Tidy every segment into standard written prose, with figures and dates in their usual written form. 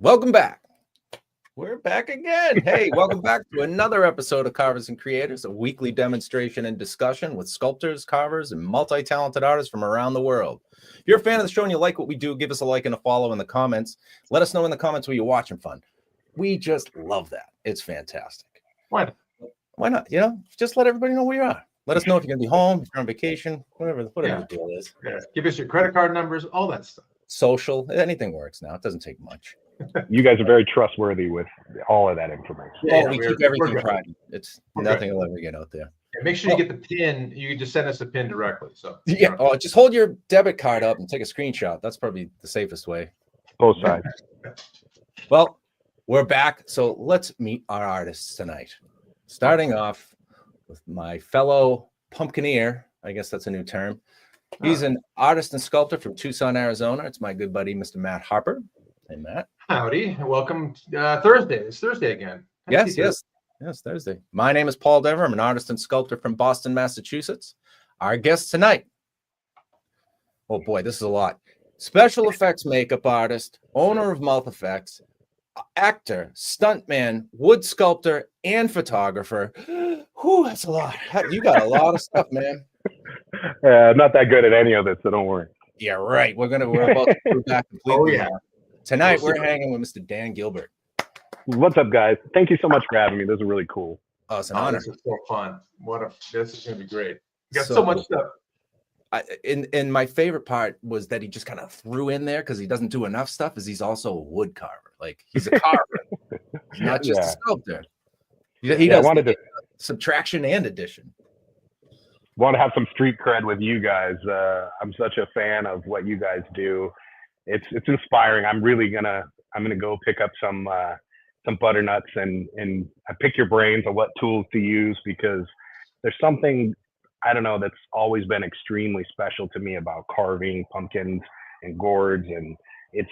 Welcome back. We're back again. Hey, welcome back to another episode of Carvers and Creators, a weekly demonstration and discussion with sculptors, carvers, and multi-talented artists from around the world. If you're a fan of the show and you like what we do, give us a like and a follow in the comments. Let us know in the comments where you're watching from. We just love that. It's fantastic. Why not? Why not? You know, just let everybody know where you are. Let us know if you're going to be home, if you're on vacation, whatever the deal is. Yeah. Give us your credit card numbers, all that stuff. Social, anything works now. It doesn't take much. You guys are very trustworthy with all of that information. Yeah, we keep everything private. It's nothing will ever get out there. Yeah, make sure you get the pin. You can just send us a pin directly. So yeah, just hold your debit card up and take a screenshot. That's probably the safest way. Both sides. Well, we're back. So let's meet our artists tonight. Starting off with my fellow pumpkineer. I guess that's a new term. He's an artist and sculptor from Tucson, Arizona. It's my good buddy, Mr. Matt Harper. Hey, Matt. Howdy. Welcome. Thursday. It's Thursday again. Yes, Thursday. My name is Paul Dever. I'm an artist and sculptor from Boston, Massachusetts. Our guest tonight. Oh, boy, this is a lot. Special effects makeup artist, owner of Mouth Effects, actor, stuntman, wood sculptor, and photographer. Whew, that's a lot. You got a lot of stuff, man. Not that good at any of it, so don't worry. Yeah, right. We're about to go back completely. Oh, yeah. Tonight, we're hanging with Mr. Dan Gilbert. What's up, guys? Thank you so much for having me. This is really cool. Oh, it's an honor. This is so fun. This is going to be great. You got so much stuff. And my favorite part was that he just kind of threw in there, because he doesn't do enough stuff, is he's also a wood carver. Like, he's a carver, not just a sculptor. He does subtraction and addition. Want to have some street cred with you guys. I'm such a fan of what you guys do. It's inspiring. I'm gonna go pick up some butternuts and I pick your brains on what tools to use, because there's something, I don't know, that's always been extremely special to me about carving pumpkins and gourds, and it's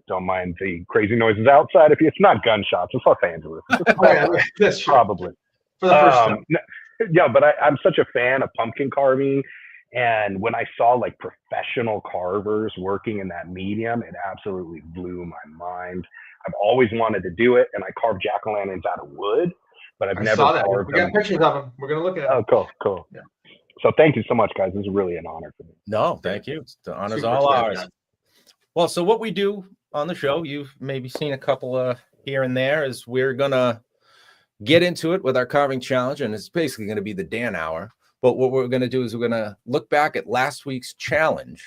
don't mind the crazy noises outside. If it's not gunshots, it's Los Angeles. That's probably for the first time. Yeah, but I'm such a fan of pumpkin carving. And when I saw like professional carvers working in that medium, it absolutely blew my mind. I've always wanted to do it, and I carve jack-o'-lanterns out of wood, but I've never carved them. We got pictures of them. We're gonna look at them. Oh, cool. Yeah. So thank you so much, guys. This is really an honor for me. No, thank you. The honor's all ours. Well, so what we do on the show, you've maybe seen a couple here and there, is we're gonna get into it with our carving challenge, and it's basically going to be the Dan hour. But what we're going to do is we're going to look back at last week's challenge,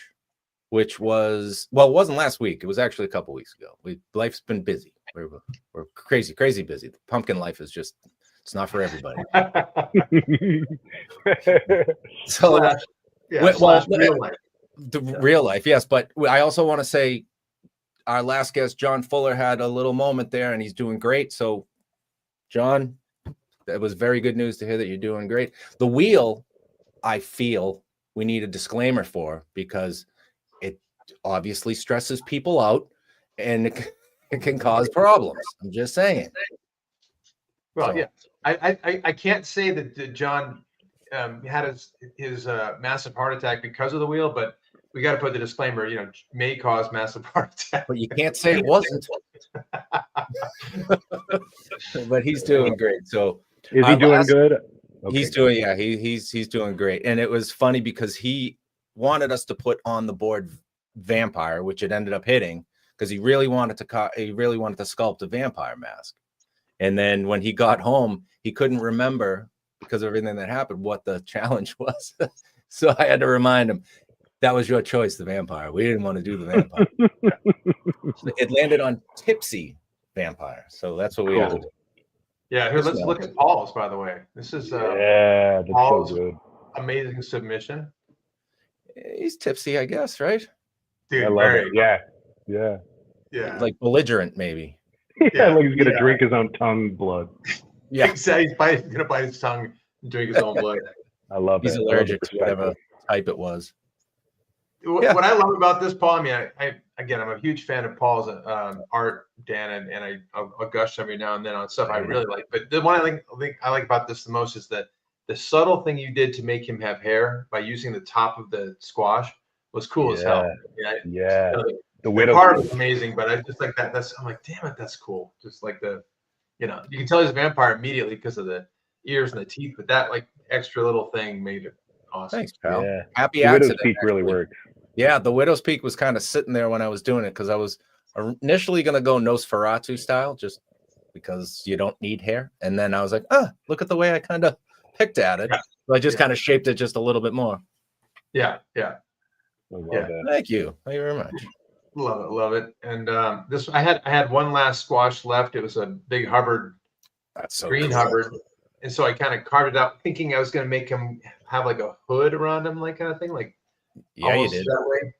which was, well, it wasn't last week. It was actually a couple weeks ago. Life's been busy. We're crazy busy. The pumpkin life is just, it's not for everybody. So, real life. Real life, yes. But I also want to say our last guest, John Fuller, had a little moment there, and he's doing great. So, John, that was very good news to hear that you're doing great. The wheel, I feel we need a disclaimer for, because it obviously stresses people out and it can cause problems. I'm just saying. Well, yeah, I can't say that John had his massive heart attack because of the wheel, but we got to put the disclaimer, may cause massive heart attack. But you can't say it wasn't. But he's doing great. So is he doing good? Okay. He's doing, yeah, he's doing great. And it was funny because he wanted us to put on the board vampire, which it ended up hitting, because he really wanted to sculpt a vampire mask. And then when he got home, he couldn't remember, because of everything that happened, what the challenge was. So I had to remind him, that was your choice, the vampire. We didn't want to do the vampire. It landed on tipsy vampire. So that's what we had to do. Yeah, here, let's look at Paul's, by the way. This is that's Paul's so good. Amazing submission. He's tipsy, I guess, right? Dude, I love it. Yeah. Like belligerent, maybe. Yeah, like he's gonna drink his own tongue blood. Yeah, exactly. He's gonna bite his tongue and drink his own blood. I love it. He's allergic to whatever type it was. What I love about this, Paul, I mean, I'm a huge fan of Paul's art, Dan, and I'll gush every now and then on stuff I really like. But the one I like about this the most is that the subtle thing you did to make him have hair by using the top of the squash was cool as hell. Yeah. The widow Carvers is amazing, but I just like that. I'm like, damn it, that's cool. Just like you can tell he's a vampire immediately because of the ears and the teeth, but that like extra little thing made it awesome. Thanks, pal. Yeah. Happy The widow's accident. peak really works. Yeah, the widow's peak was kind of sitting there when I was doing it because I was initially going to go Nosferatu style just because you don't need hair. And then I was like, look at the way I kind of picked at it. Yeah. So I just kind of shaped it just a little bit more. Yeah. I love that. Thank you. Thank you very much. Love it. And I had one last squash left. It was a big Hubbard, That's so green cool. Hubbard. And so I kind of carved it out thinking I was going to make him have like a hood around him, like kind of thing. Like, yeah, you did that way.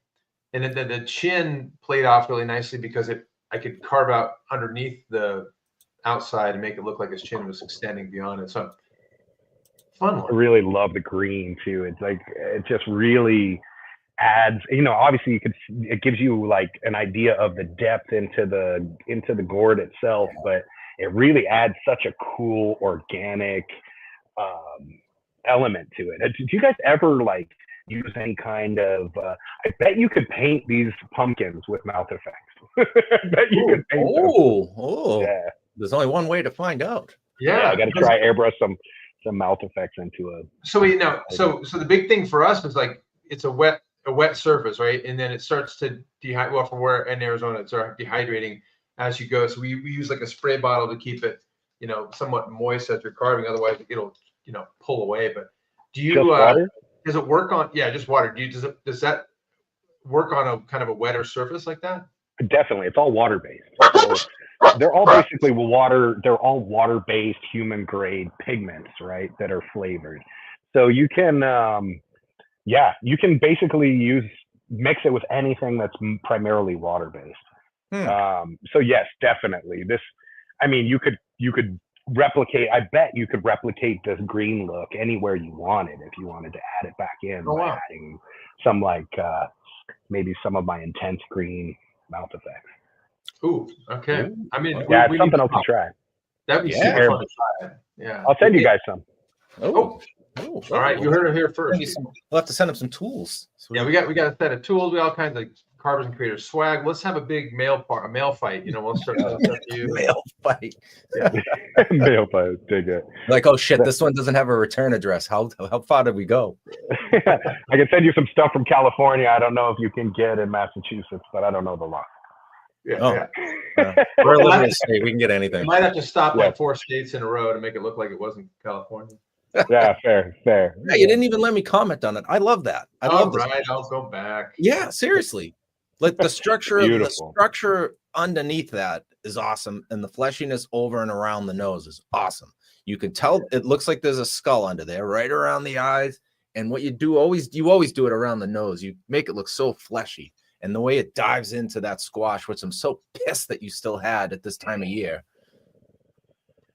And then the chin played off really nicely because I could carve out underneath the outside and make it look like his chin was extending beyond it. So fun one. I really love the green too. It's like it just really adds. Obviously it gives you like an idea of the depth into the gourd itself, but it really adds such a cool organic element to it. Did you guys ever like use any kind of I bet you could paint these pumpkins with mouth effects. I bet you could paint them. Yeah. There's only one way to find out. Yeah, I got to try airbrush some mouth effects into a. So the big thing for us was like it's a wet surface, right? And then it starts to dehydrate. Well, from where in Arizona it's dehydrating as you go. So we use like a spray bottle to keep it, somewhat moist as you're carving. Otherwise, it'll pull away. But do you? Just water? Does it work on? Yeah, just water. Does that work on a kind of a wetter surface like that? Definitely, it's all water based. So they're all basically water. They're all water based human grade pigments, right? That are flavored. So you can, you can basically mix it with anything that's primarily water based. So yes, definitely. You could replicate. I bet you could replicate this green look anywhere you wanted if you wanted to add it back in by adding some maybe some of my intense green mouth effects. Ooh, okay. I mean, it's something else to try. That'd be super fun to try. Yeah, I'll send you guys some. All right, you heard it here first. We'll have to send them some tools. Yeah, we got a set of tools. We got all kinds of Carvers and Creators swag. Let's have a big male fight. We'll start stuff to you. Male fight. Male fight. Dig it. Like, oh shit, this one doesn't have a return address. How far did we go? I can send you some stuff from California. I don't know if you can get in Massachusetts, but I don't know the law. Yeah. We're a liberal state. We can get anything. You might have to stop like 4 states in a row to make it look like it wasn't California. Yeah, fair. Yeah, you didn't even let me comment on it. I love that. I love this. Right, I'll go back. Yeah, seriously. Like the structure underneath that is awesome, and the fleshiness over and around the nose is awesome. You can tell it looks like there's a skull under there, right around the eyes. And what you always do it around the nose. You make it look so fleshy. And the way it dives into that squash, which I'm so pissed that you still had at this time of year.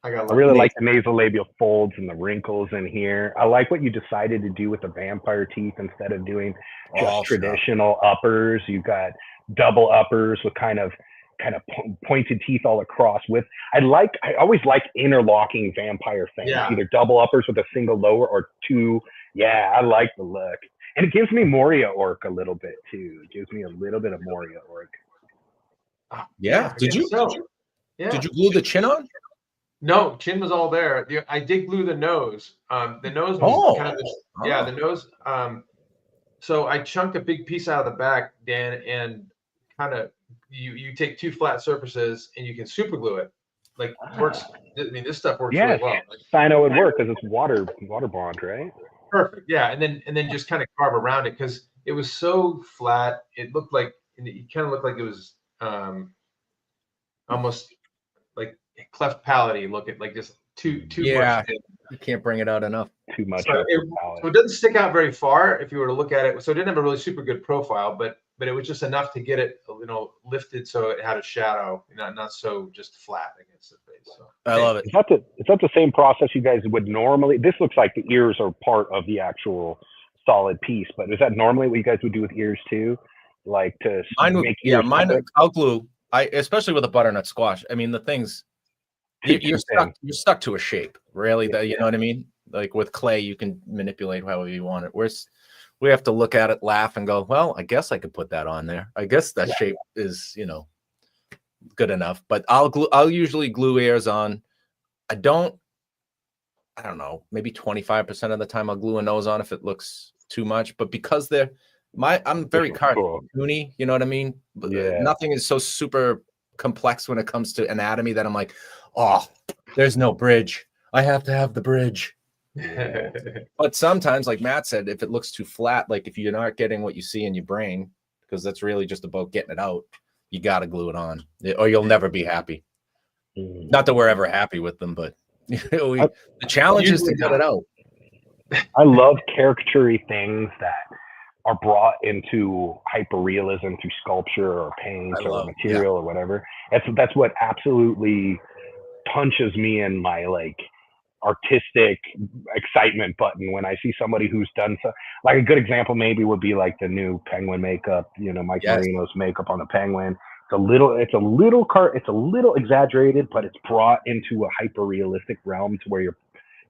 I really like the nasolabial folds and the wrinkles in here. I like what you decided to do with the vampire teeth instead of doing just traditional uppers. You got double uppers with kind of pointed teeth all across. I always like interlocking vampire things, either double uppers with a single lower or two. Yeah, I like the look. And it gives me Moria Orc a little bit too. It gives me a little bit of Moria Orc. Yeah. Did you glue the chin on? No, chin was all there. I did glue the nose. The nose was kind of the nose. So I chunked a big piece out of the back, Dan, and kind of you take 2 flat surfaces and you can super glue it. Like works. I mean, this stuff works really well. I know it would work because it's water bond, right? Perfect. Yeah, and then just kind of carve around it because it was so flat. It looked like it kind of looked like it was almost like cleft palate look at like just too much. You can't bring it out enough. Too much. So it doesn't stick out very far if you were to look at it. So it didn't have a really super good profile, but it was just enough to get it lifted so it had a shadow, not so just flat against the face. So I love it. Is that the same process you guys would normally? This looks like the ears are part of the actual solid piece, but is that normally what you guys would do with ears too? Like to make ears? Mine I'll glue. Especially with a butternut squash. I mean, the things you're stuck to a shape, really. You know what I mean? Like with clay, you can manipulate however you want it. we have to look at it, laugh, and go, well, I guess I could put that on there. I guess that shape is, good enough. But I'll usually glue ears on. I don't know, maybe 25% of the time I'll glue a nose on if it looks too much. But because I'm very cartoony, you know what I mean? Yeah. Nothing is so super complex when it comes to anatomy that I'm like, oh, there's no bridge. I have to have the bridge. But sometimes, like Matt said, if it looks too flat, like if you're not getting what you see in your brain, because that's really just about getting it out, you got to glue it on, or you'll never be happy. Not that we're ever happy with them, but the challenge is to get it out. I love caricature-y things that are brought into hyperrealism through sculpture or paint or material or whatever. That's what absolutely punches me in my like artistic excitement button when I see somebody who's done so. Like a good example maybe would be like the new Penguin makeup, Mike Marino's makeup on the Penguin. It's a little exaggerated, but it's brought into a hyper realistic realm to where your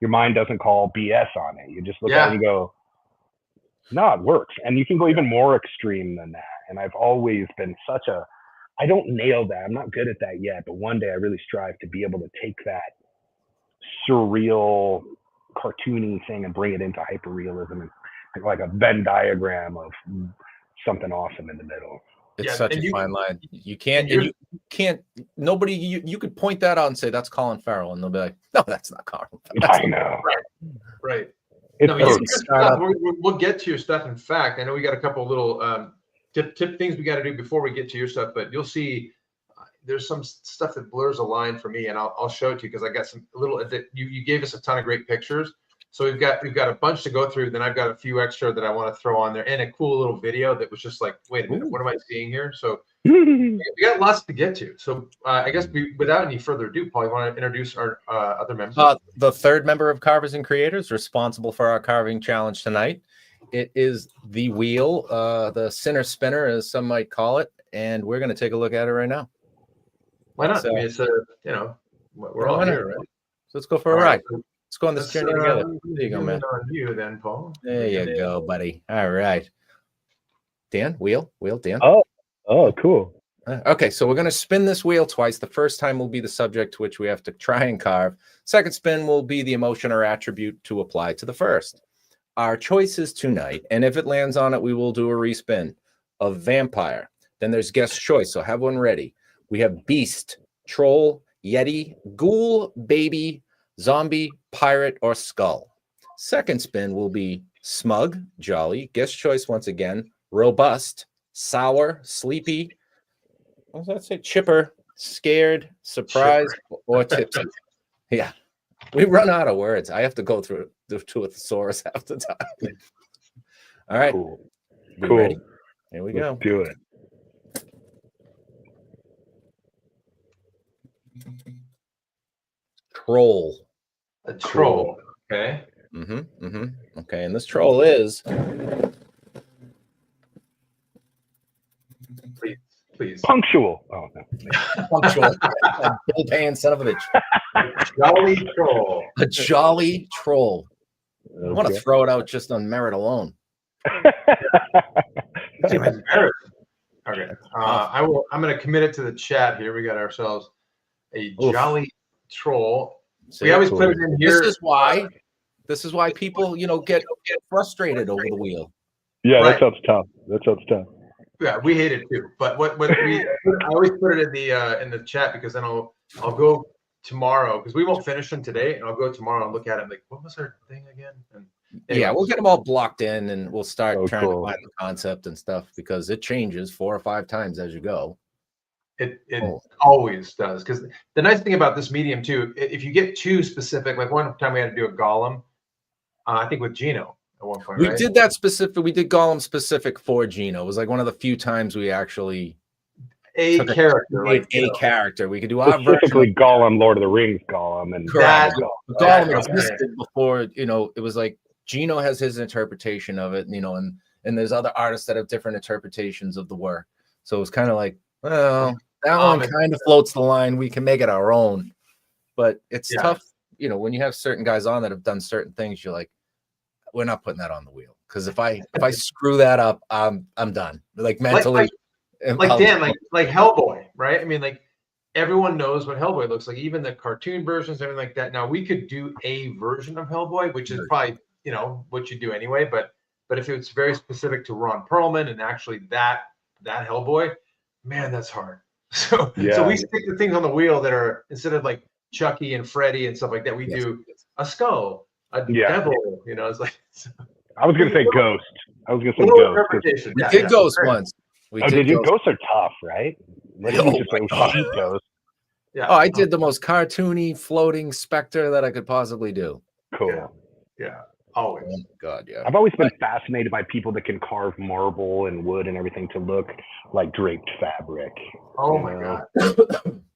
mind doesn't call BS on it. You just look at it and go, no, it works. And you can go even more extreme than that. And I've always been I don't nail that. I'm not good at that yet, but one day I really strive to be able to take that surreal cartoony thing and bring it into hyper realism and like a Venn diagram of something awesome in the middle. It's such a fine line. You can't, nobody, you could point that out and say, that's Colin Farrell. And they'll be like, no, that's not Colin Farrell. I know. Right. It's we'll get to your stuff. In fact, I know we got a couple of little tip things we got to do before we get to your stuff, but you'll see there's some stuff that blurs a line for me, and I'll show it to you because I got some little, you gave us a ton of great pictures. So we've got a bunch to go through. Then I've got a few extra that I want to throw on there, and a cool little video that was just like, wait a minute, what am I seeing here? So we got lots to get to. So I guess without any further ado, Paul, you want to introduce our other members? The third member of Carvers and Creators responsible for our carving challenge tonight. It is the wheel, the center spinner, as some might call it, and we're going to take a look at it right now. Why not? I mean, it's we're all here, right? So let's go for a ride. Let's go on this journey together. There you go, man. On you then, Paul. There you go, buddy. All right. Dan, wheel, Dan. Oh, cool. Okay, so we're going to spin this wheel twice. The first time will be the subject to which we have to try and carve. Second spin will be the emotion or attribute to apply to the first. Our choices tonight, and if it lands on it, we will do a respin of vampire. Then there's guest choice, so have one ready. We have beast, troll, yeti, ghoul, baby, zombie, pirate, or skull. Second spin will be smug, jolly, guest choice once again, robust, sour, sleepy, what does that say? Chipper, scared, surprised, or tipsy. Yeah, we run out of words. I have to go through to a thesaurus half the time. All right. Cool. Ready? Here we go. Let's do it. Troll. A troll. Okay. Okay, and this troll is. Please. Punctual. Oh, no. Punctual. A bill-paying son of a bitch. Jolly troll. A jolly troll. Okay. I want to throw it out just on merit alone. Okay. I'm going to commit it to the chat here. We got ourselves a jolly troll. We always put it in here. This is why people, get frustrated over the wheel. Yeah, right. That sounds tough. Yeah, we hate it too. But I always put it in the chat because then I'll go tomorrow because we won't finish them today, and I'll go tomorrow and look at it and like, what was our thing again? And yeah, we'll get them all blocked in, and we'll start trying to find the concept and stuff because it changes 4 or 5 times as you go. It always does, because the nice thing about this medium too, if you get too specific, like one time we had to do a golem, I think with Gino at one point. We did that specific. We did golem specific for Gino. It was like one of the few times we actually a character. We could do specifically Gollum, Lord of the Rings Gollum, and Gollum existed before. It was like Gino has his interpretation of it. And there's other artists that have different interpretations of the work. So it was kind of like, well, that one kind of floats the line. We can make it our own, but it's tough. When you have certain guys on that have done certain things, you're like, we're not putting that on the wheel. because if I screw that up, I'm done. Like mentally, like Dan, like Hellboy, right? I mean, like everyone knows what Hellboy looks like, even the cartoon versions, everything like that. Now we could do a version of Hellboy, which is probably what you do anyway. But if it's very specific to Ron Perlman and actually that Hellboy, man, that's hard. So we stick the things on the wheel that are, instead of like Chucky and Freddy and stuff like that, we do a skull, a devil. It's like. I was gonna say ghost. We did ghost once. Did you? Ghosts are tough, right? Just sheet ghost. Yeah. Oh, I did the most cartoony floating specter that I could possibly do. Cool. Yeah. Always. Oh, God, yeah. I've always been fascinated by people that can carve marble and wood and everything to look like draped fabric. Oh my God.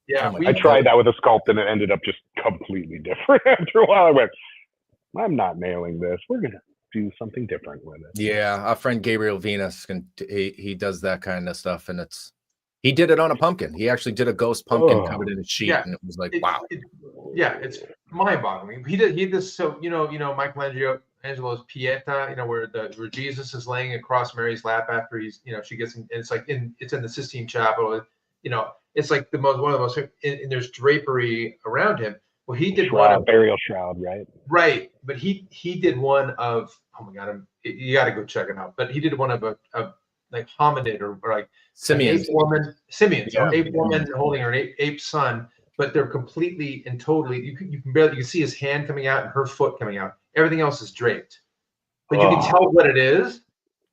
Yeah. I tried that with a sculpt and it ended up just completely different. After a while, I went, I'm not nailing this. We're gonna do something different with it. Yeah, our friend Gabriel Venus he does that kind of stuff, and he did it on a pumpkin. He actually did a ghost pumpkin covered in a sheet, and it was like, wow. It's mind-boggling. He did this. So Michelangelo's Pieta, where Jesus is laying across Mary's lap after he's, she gets in, and it's like it's in the Sistine Chapel. It's like one of the most, and there's drapery around him. Well, he did one burial shroud, right? Right, but he did one of, oh my God, you got to go check it out. But he did one of a like hominid or like simians, ape woman holding her ape son, but they're completely and totally. You can see his hand coming out and her foot coming out. Everything else is draped, but you can tell what it is.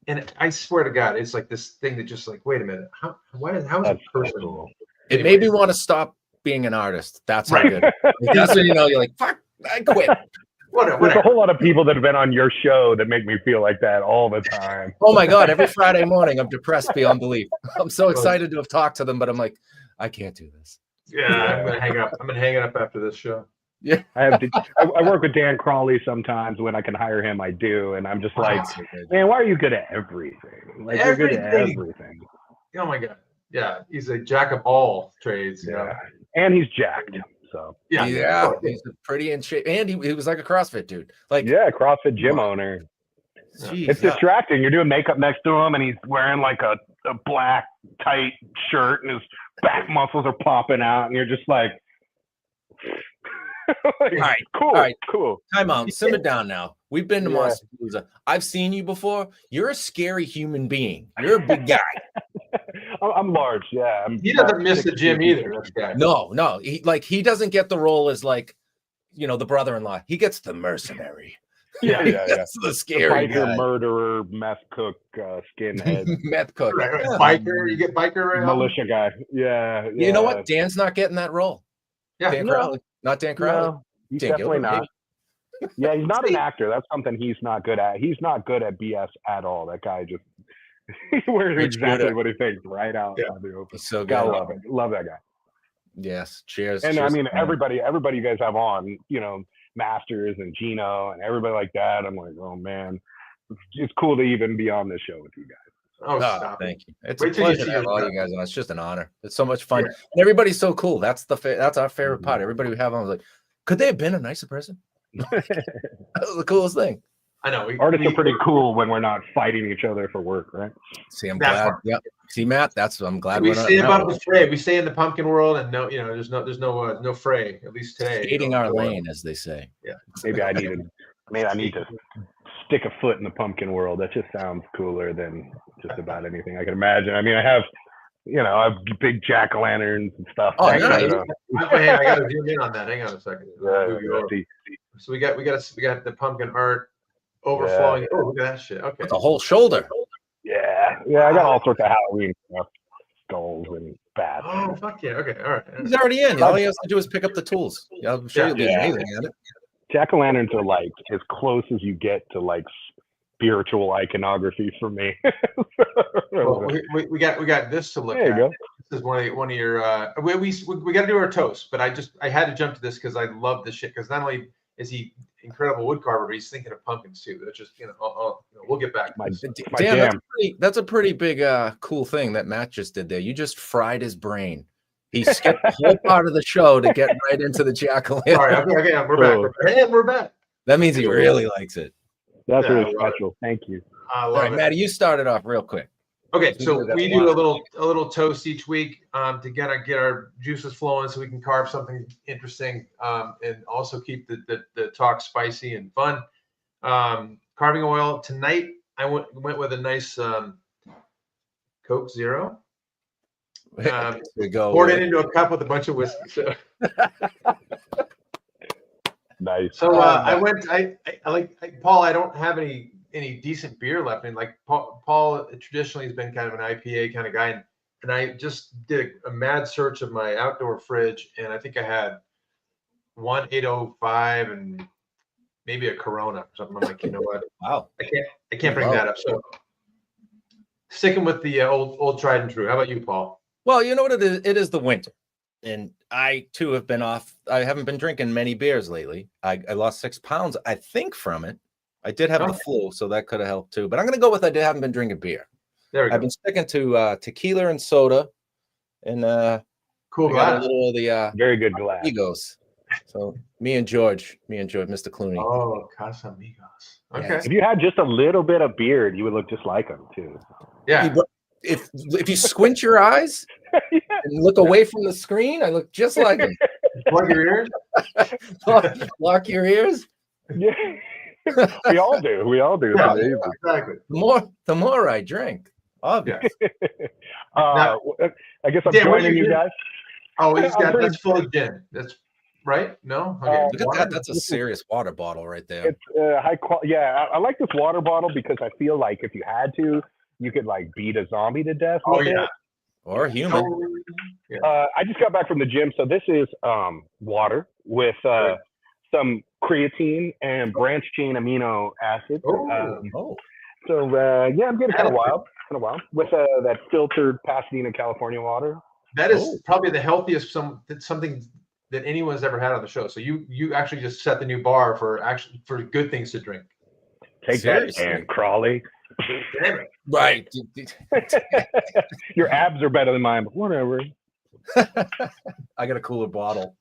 And I swear to God, it's like this thing that just like, wait a minute, how is a person? Cool. It made me want to stop being an artist. That's how good. That's when you're like, fuck, I quit. There's a whole lot of people that have been on your show that make me feel like that all the time. Oh my God, every Friday morning I'm depressed beyond belief. I'm so excited to have talked to them, but I'm like, I can't do this. Yeah, I'm gonna hang up. I'm gonna hang it up after this show. Yeah, I work with Dan Crawley sometimes. When I can hire him, I do, and I'm just like, man, why are you good at everything? Like you're good at everything. Oh my God, yeah, he's a jack of all trades. And he's jacked. So he's pretty in shape, and he was like a CrossFit dude. Like CrossFit gym owner. Jeez, it's distracting. You're doing makeup next to him, and he's wearing like a black tight shirt, and his back muscles are popping out, and you're just like, all right, cool. Time out. Simmer down now. We've been to Monsterpalooza. I've seen you before. You're a scary human being. You're a big guy. I'm large, yeah. He doesn't miss the gym either. This guy. No. He doesn't get the role as like, the brother-in-law. He gets the mercenary. Yeah. That's the scary biker, murderer, meth cook, skinhead, meth cook, biker. You get biker right militia guy. Yeah. You know what? Dan's not getting that role. Yeah, Dan Crowley. Not Dan Crowley. No, he's Dan definitely Gilbert, not. Maybe. Yeah, he's not an actor. That's something he's not good at. He's not good at BS at all. That guy just he wears exactly what he thinks right out on the open. He's so good. Gotta love it. Love that guy. Yes. Cheers. And cheers, I mean, everybody you guys have on, Masters and Gino and everybody like that. I'm like, oh man, it's cool to even be on this show with you guys. Oh, stop thank you. It's a pleasure to have all you guys on. It's just an honor. It's so much fun. And everybody's so cool. That's our favorite part. Everybody we have on was like, could they have been a nicer person? That was the coolest thing. I know. Artists are pretty cool when we're not fighting each other for work, right? See, I'm glad. Yep. See, Matt, I'm glad we stay above the fray. We stay in the pumpkin world, and there's no fray. At least today. Skating our lane, as they say. Yeah. Maybe I need to stick a foot in the pumpkin world. That just sounds cooler than just about anything I can imagine. I mean, I have big jack-o'-lanterns and stuff. Oh, yeah. I got to zoom in on that. Hang on a second. So we got the pumpkin art overflowing. Oh, look at that shit. Okay. The whole shoulder. Yeah. I got all sorts of Halloween stuff, skulls and bats. Oh, fuck yeah. Okay, all right. He's already in. All he has to do is pick up the tools. I'm sure you'll be amazing at it. Jack-o'-lanterns are like as close as you get to like spiritual iconography for me. Well, we got this to look at. There you go. This is one of your we got to do our toast, but I had to jump to this because I love this shit. Because not only is he incredible wood carver, but he's thinking of pumpkins too. That's just we'll get back. Dan, that's a pretty big cool thing that Matt just did there. You just fried his brain. He skipped the whole part of the show to get right into the jack-o'-lantern. All right, okay, we're back. We're back. That means he really likes it. That's really special. Thank you. I All love right, it. Maddie, you started off real quick. Okay, So so we do a little toast each week to get our juices flowing, so we can carve something interesting and also keep the talk spicy and fun. Carving oil tonight. I went with a nice Coke Zero. Poured it into a cup with a bunch of whiskey. So. Nice. So I like Paul. I don't have any decent beer left. And like Paul traditionally has been kind of an IPA kind of guy, and I just did a mad search of my outdoor fridge, and I think I had one 805 and maybe a Corona or something. I'm like, you know what? Wow. I can't bring that up. So sticking with the old tried and true. How about you, Paul? Well, you know what it is? It is the winter. And I, too, have been off. I haven't been drinking many beers lately. I lost 6 pounds, I think, from it. I did have the flu, so that could have helped, too. But I'm going to go with haven't been drinking beer. There we go. I've been sticking to tequila and soda. And cool glass. A little of the very good glass. Amigos. So me and George, Mr. Clooney. Oh, Casamigos. Okay. If you had just a little bit of beard, you would look just like him, too. Yeah. If you squint your eyes and look away from the screen, I look just like him. Plug your ears. Lock your ears. Yeah, we all do. Yeah, exactly. The more I drink, obviously. I guess I'm joining you guys. Oh, that's full of gin. That's right. No, okay. Look at that. That's a serious water bottle right there. It's high quality. Yeah, I like this water bottle because I feel like if you had to, you could like beat a zombie to death with it. Or a human. I just got back from the gym, so this is water with some creatine and branched chain amino acids. So I'm getting kind of wild with that filtered Pasadena, California water. That is probably the healthiest something that anyone's ever had on the show. So you actually just set the new bar for good things to drink. Take that, Dan Crawley. Damn it. Right. Your abs are better than mine, but whatever. I got a cooler bottle.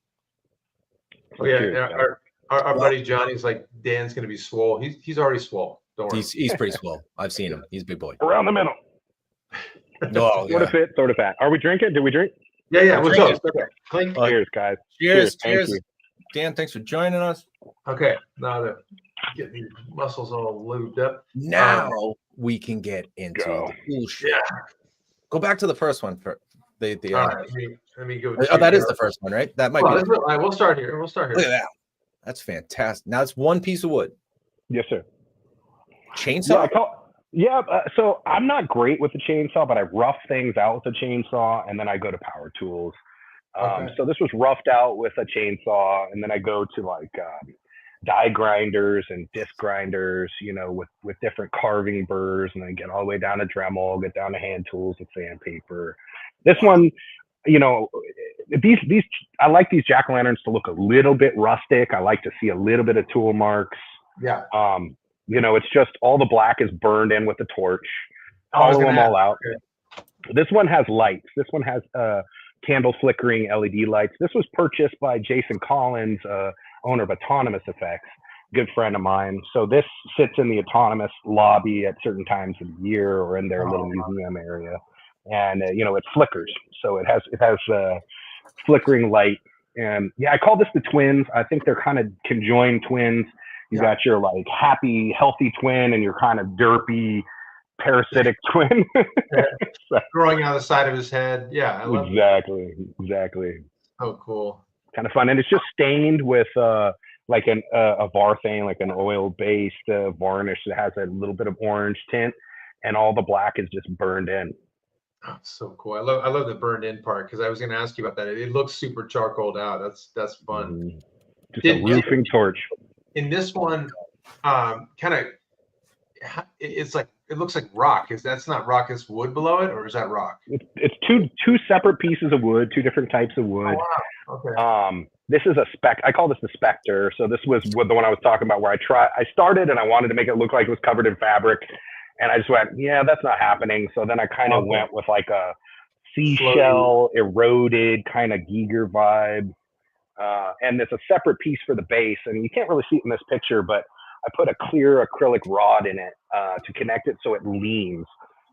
Oh yeah, our buddy Johnny's like, Dan's gonna be swole. He's already swole. Don't worry. He's pretty swole. I've seen him. He's a big boy. Around the middle. No, sort of fit, sort of fat. Are we drinking? Did we drink? Yeah. What's up? Okay. Clink. Cheers, guys. Cheers. Thank you. Dan, thanks for joining us. Okay, now to get these muscles all lubed up. Now we can get into the cool shit. Yeah. Go back to the first one for the all right, let me go. Oh, that is the first one, right? That might be. All right, we'll start here. Look at that. That's fantastic. Now it's one piece of wood. Yes, sir. Chainsaw? So I'm not great with the chainsaw, but I rough things out with a chainsaw, and then I go to power tools. So this was roughed out with a chainsaw, and then I go to like die grinders and disc grinders, with different carving burrs, and then get all the way down to Dremel, get down to hand tools with sandpaper. This one, these I like these jack-o'-lanterns to look a little bit rustic. I like to see a little bit of tool marks. Yeah. It's just all the black is burned in with the torch. Hollow them all out. Okay. This one has lights. This one has candle flickering LED lights. This was purchased by Jason Collins, owner of Autonomous Effects, good friend of mine. So this sits in the Autonomous lobby at certain times of the year or in their little museum area. And, it flickers. So it has flickering light. And I call this the twins. I think they're kind of conjoined twins. You got your like happy, healthy twin and your kind of derpy, parasitic twin. Growing out of the side of his head. Yeah. I love Exactly. Oh, cool. Kind of fun. And it's just stained with like a varthane, like an oil-based varnish that has a little bit of orange tint, and all the black is just burned in. Oh, so cool. I love the burned in part because I was going to ask you about that. It looks super charcoaled out. That's fun. Just a roofing torch. In this one, it's like it looks like rock. That's not rock. It's wood below it, or is that rock? It's two separate pieces of wood, two different types of wood. Oh, wow. Okay. This is a spec. I call this the Spectre. So this was the one I was talking about where I started and I wanted to make it look like it was covered in fabric, and I just went, that's not happening. So then I kind of went with like a seashell eroded kind of Giger vibe. And there's a separate piece for the base, and you can't really see it in this picture, but I put a clear acrylic rod in it to connect it so it leans.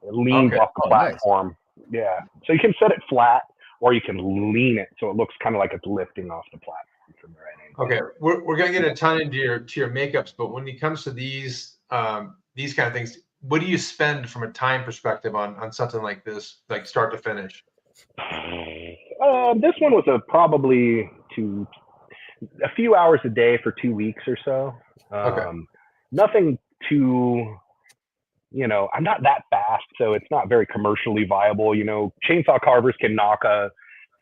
It leans Okay. off the Nice. platform. Yeah. So you can set it flat, or you can lean it so it looks kind of like it's lifting off the platform from the right angle. Okay, we're gonna get a ton into your makeups, but when it comes to these kind of things, what do you spend from a time perspective on something like this, like start to finish? This one was probably a few hours a day for 2 weeks or so. Okay. Nothing too, I'm not that fast, so it's not very commercially viable. Chainsaw carvers can knock a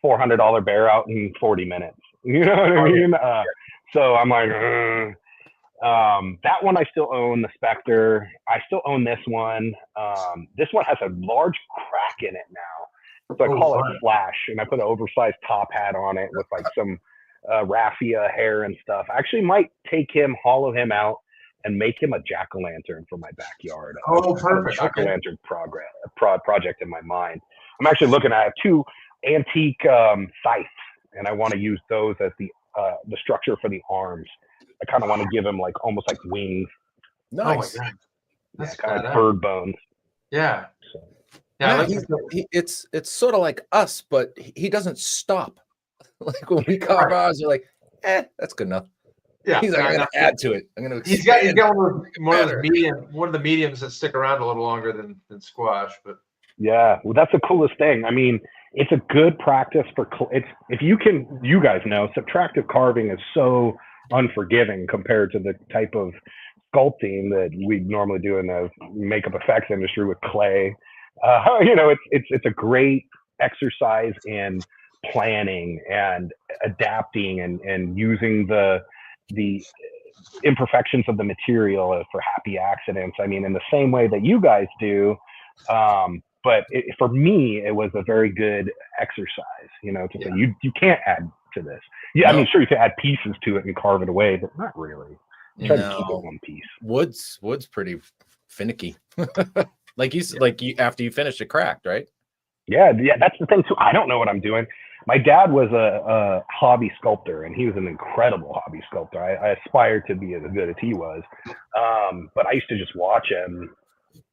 $400 bear out in 40 minutes. You know what I mean? So I'm like, that one I still own, the Spectre. I still own this one. This one has a large crack in it now. So I call it Flash, and I put an oversized top hat on it with like some raffia hair and stuff. I actually might take him, hollow him out, and make him a jack-o'-lantern for my backyard. Perfect. Jack-o'-lantern project in my mind. I'm actually looking at 2 antique scythes, and I want to use those as the structure for the arms. I kind of want to give him like almost like wings. Nice. Oh my God. That's kind of like bird bones. Yeah. So. Yeah. It's sort of like us, but he doesn't stop. Like when we carve ours, we're like, that's good enough. Yeah. He's like, I'm going to add to it. I'm going to. He's got one of the mediums that stick around a little longer than squash, but. Yeah, well, that's the coolest thing. I mean, it's a good practice for if you guys know, subtractive carving is so unforgiving compared to the type of sculpting that we normally do in the makeup effects industry with clay. It's a great exercise in planning and adapting and using the imperfections of the material for happy accidents. I mean, in the same way that you guys do. But for me, it was a very good exercise, to say you can't add to this. Yeah, no. I mean, sure, you can add pieces to it and carve it away, but not really. Try to keep it one piece. Wood's pretty finicky. like you after you finish it cracked, right? Yeah, that's the thing too. I don't know what I'm doing. My dad was a hobby sculptor, and he was an incredible hobby sculptor. I aspired to be as good as he was, but I used to just watch him.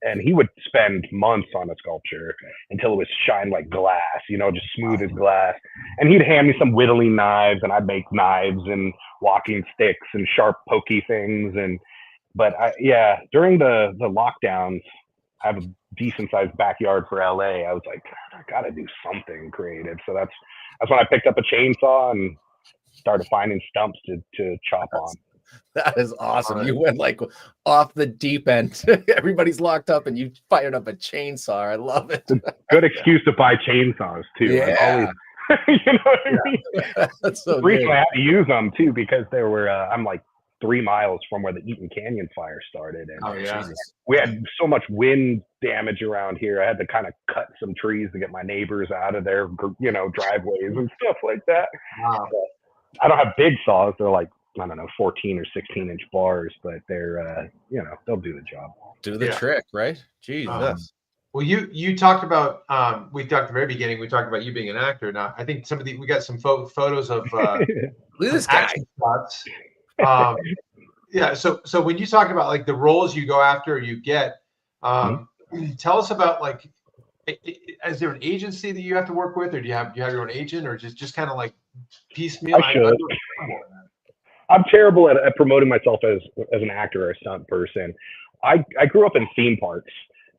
And he would spend months on a sculpture until it was shined like glass, just smooth as glass. And he'd hand me some whittling knives, and I'd make knives and walking sticks and sharp, pokey things. But during the lockdowns, I have a decent sized backyard for LA. I was like, I gotta do something creative. So that's when I picked up a chainsaw and started finding stumps to chop on. That is awesome. You went like off the deep end. Everybody's locked up and you fired up a chainsaw. I love it. It's a good excuse to buy chainsaws too. Yeah. You know what I mean? That's so Recently good. I had to use them too because there were I'm like 3 miles from where the Eaton Canyon fire started, and we had so much wind damage around here. I had to kind of cut some trees to get my neighbors out of their driveways and stuff like that. Wow. I don't have big saws. They're like, I don't know, 14 or 16-inch bars, but they're, they'll do the job. Do the trick, right? Jesus. Well, you talked about, we talked at the very beginning, we talked about you being an actor. Now, I think we got some photos of look at this guy. Shots. So when you talk about like the roles you go after or you get, tell us about like, is there an agency that you have to work with, or do you have your own agent, or just kind of like piecemeal? I'm terrible at promoting myself as an actor or a stunt person. I grew up in theme parks,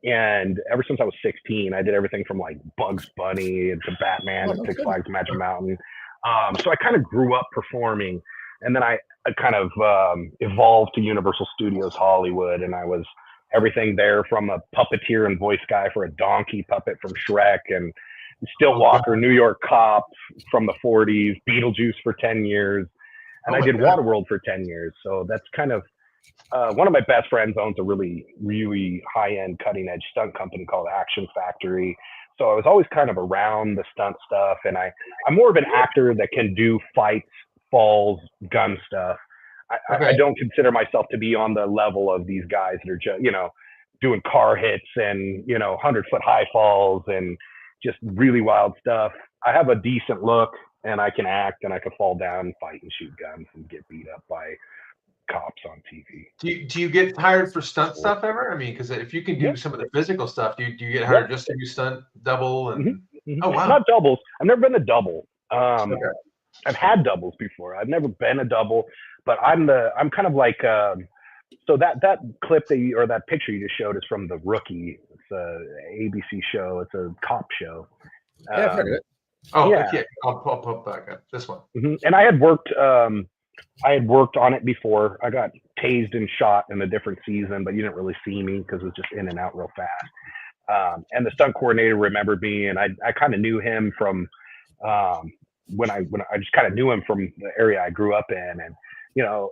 and ever since I was 16, I did everything from like Bugs Bunny to Batman and Six Flags Magic Mountain. So I kind of grew up performing, and then I kind of evolved to Universal Studios Hollywood, and I was everything there from a puppeteer and voice guy for a donkey puppet from Shrek, and Stillwater, New York Cop from the 40s, Beetlejuice for 10 years. And I did Waterworld for 10 years. So that's kind of one of my best friends owns a really, really high-end, cutting-edge stunt company called Action Factory. So I was always kind of around the stunt stuff. And I'm more of an actor that can do fights, falls, gun stuff. I don't consider myself to be on the level of these guys that are just, doing car hits and, 100-foot high falls and just really wild stuff. I have a decent look, and I can act, and I can fall down and fight and shoot guns and get beat up by cops on TV. Do you get hired for stunt stuff ever? I mean, because if you can do some of the physical stuff, do you get hired just to do stunt double and oh wow, not doubles. I've never been a double. Okay. I've had doubles before. I've never been a double, but I'm kind of like so that clip or that picture you just showed is from The Rookie. It's a ABC show. It's a cop show. Yeah, I've heard of it. Oh yeah. yeah, I'll pop back up this one. And I had worked on it before. I got tased and shot in a different season, but you didn't really see me because it was just in and out real fast. And the stunt coordinator remembered me, and I kind of knew him from when I just kind of knew him from the area I grew up in. And you know,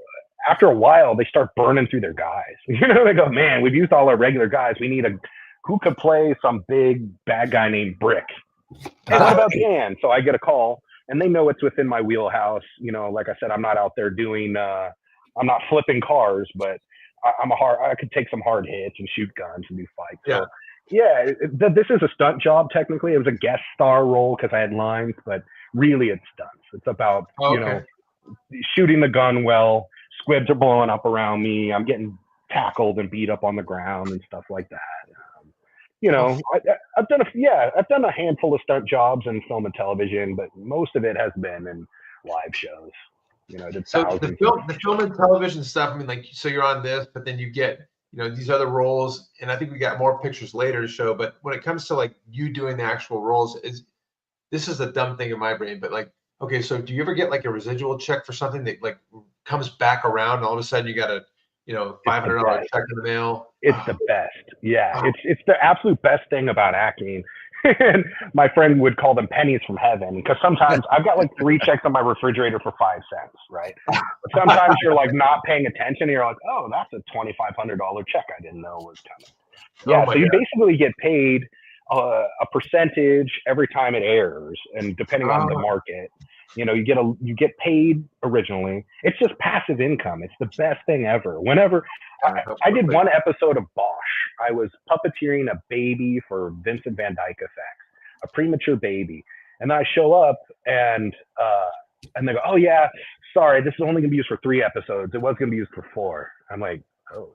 after a while, they start burning through their guys. You know, they go, man, we've used all our regular guys. We need who could play some big bad guy named Brick. Hey, what about Dan? So I get a call, and they know it's within my wheelhouse. You know, like I said, I'm not out there doing, I'm not flipping cars, but I could take some hard hits and shoot guns and do fights. Yeah. So, yeah, this is a stunt job. Technically, it was a guest star role because I had lines, but really it's stunts. It's about, you know, shooting the gun well. Squibs are blowing up around me. I'm getting tackled and beat up on the ground and stuff like that. You know, I've done a handful of stunt jobs in film and television, but most of it has been in live shows. You know, so the film and television stuff. I mean, like, so you're on this, but then you get, you know, these other roles, and I think we got more pictures later to show. But when it comes to like you doing the actual roles, this is a dumb thing in my brain, but like, okay, so do you ever get like a residual check for something that like comes back around, and all of a sudden you got a, you know, $500 check in the mail? It's the best. Yeah, it's the absolute best thing about acting. And my friend would call them pennies from heaven, because sometimes I've got like 3 checks on my refrigerator for 5 cents, right? But sometimes you're like not paying attention, and you're like, oh, that's a $2,500 check I didn't know was coming. Yeah, so you basically get paid a percentage every time it airs, and depending on the market, you know, you get paid originally. It's just passive income. It's the best thing ever. Whenever I did one episode of Bosch, I was puppeteering a baby for Vincent Van Dyke effects, a premature baby, and I show up and they go, oh yeah, sorry, this is only gonna be used for 3 episodes. It was gonna be used for 4. I'm like, oh.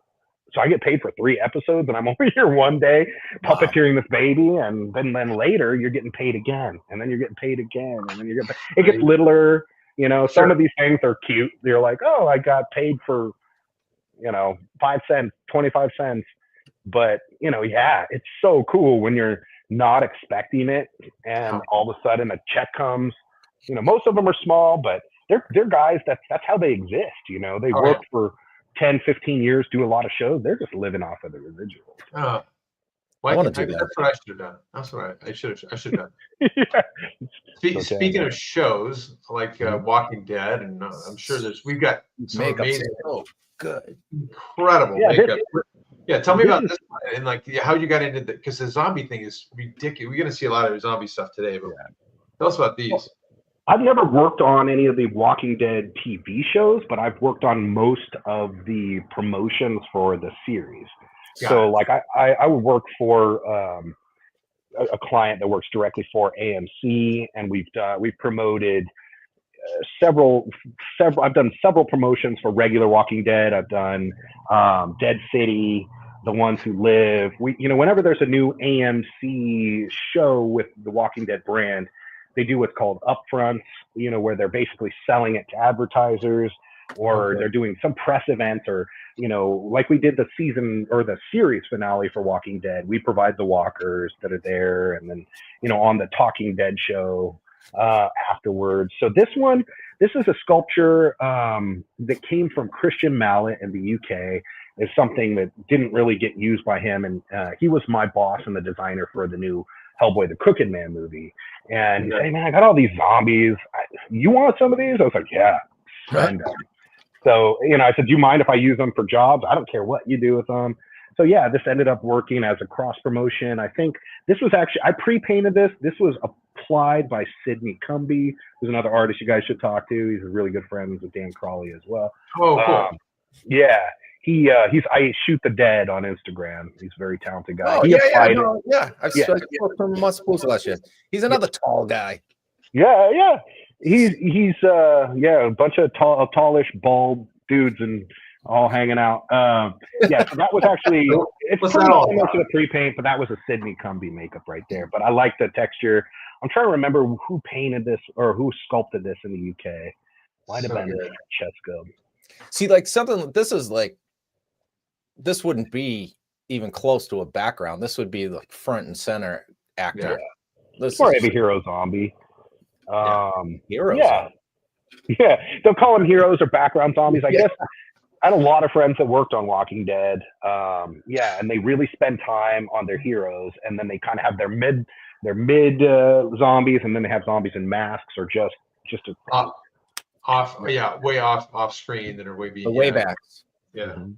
So I get paid for 3 episodes, and I'm over here one day puppeteering this baby, and then later you're getting paid again, and then you're getting paid again, and then you're getting paid. It gets littler, you know. Some of these things are cute. You're like, oh, I got paid for, you know, 5 cents, 25 cents, but you know, yeah, it's so cool when you're not expecting it, and all of a sudden a check comes. You know, most of them are small, but they're guys that's how they exist. You know, they work for 10, 15 years, do a lot of shows. They're just living off of the residuals. Well, I want to do that. That's what I should have done. That's what I should have done. Speaking of shows like Walking Dead, and I'm sure we've got some amazing, incredible makeup. Tell me about this and like how you got into because the zombie thing is ridiculous. We're gonna see a lot of zombie stuff today, but tell us about these. I've never worked on any of the Walking Dead TV shows, but I've worked on most of the promotions for the series. So like I would work for a client that works directly for AMC, and we've promoted several. I've done several promotions for regular Walking Dead. I've done Dead City, The Ones Who Live. Whenever there's a new AMC show with the Walking Dead brand, they do what's called upfronts, where they're basically selling it to advertisers, or they're doing some press event, or, like we did the season or the series finale for Walking Dead. We provide the walkers that are there, and then, on the Talking Dead show afterwards. So this is a sculpture that came from Christian Mallet in the UK. Is something that didn't really get used by him. And he was my boss and the designer for the new Hellboy the Crooked Man movie. And he said, hey, man, I got all these zombies. You want some of these? I was like, yeah. And so, I said, do you mind if I use them for jobs? I don't care what you do with them. So, yeah, this ended up working as a cross promotion. I think this was actually, I pre-painted this. This was applied by Sidney Cumby, who's another artist you guys should talk to. He's a really good friend with Dan Crawley as well. Oh, cool. Yeah. I shoot the dead on Instagram. He's a very talented guy. I've spoken from multiple last year. He's another tall guy. Yeah. He's a bunch of tallish, bald dudes in all hanging out. Yeah, so that was actually, it's What's pretty that all similar about? to the pre-paint, but that was a Sydney Cumbie makeup right there. But I like the texture. I'm trying to remember who painted this or who sculpted this in the UK. Might have So been good. Francesco. See, like something, this is like, this wouldn't be even close to a background. This would be like front and center actor. This It's more is of a hero zombie. heroes. Yeah. Yeah, they'll call them heroes or background zombies. I guess I had a lot of friends that worked on Walking Dead. Yeah, and they really spend time on their heroes, and then they kind of have their mid zombies, and then they have zombies in masks or just way off screen that are way The waybacks. Yeah. Mm-hmm.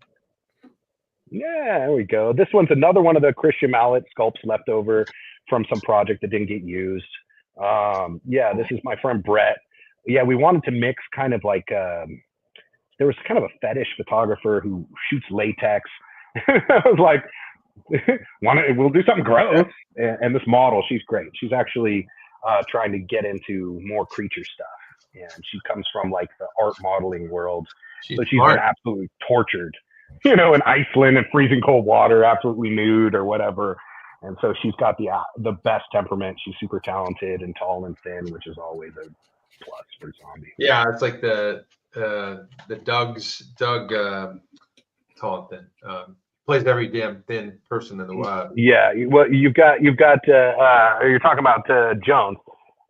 Yeah, there we go. This one's another one of the Christian Mallet sculpts left over from some project that didn't get used. Yeah, this is my friend Brett. Yeah, we wanted to mix kind of like there was kind of a fetish photographer who shoots latex. I was like, we'll do something gross. And this model, she's great. She's actually trying to get into more creature stuff. And she comes from like the art modeling world. So she's been absolutely tortured, in Iceland and freezing cold water, absolutely nude or whatever. And so she's got the best temperament. She's super talented and tall and thin, which is always a plus for zombie. Yeah, it's like the Doug tall and thin. Plays every damn thin person in the world. Yeah, well, you've got you're talking about Jones.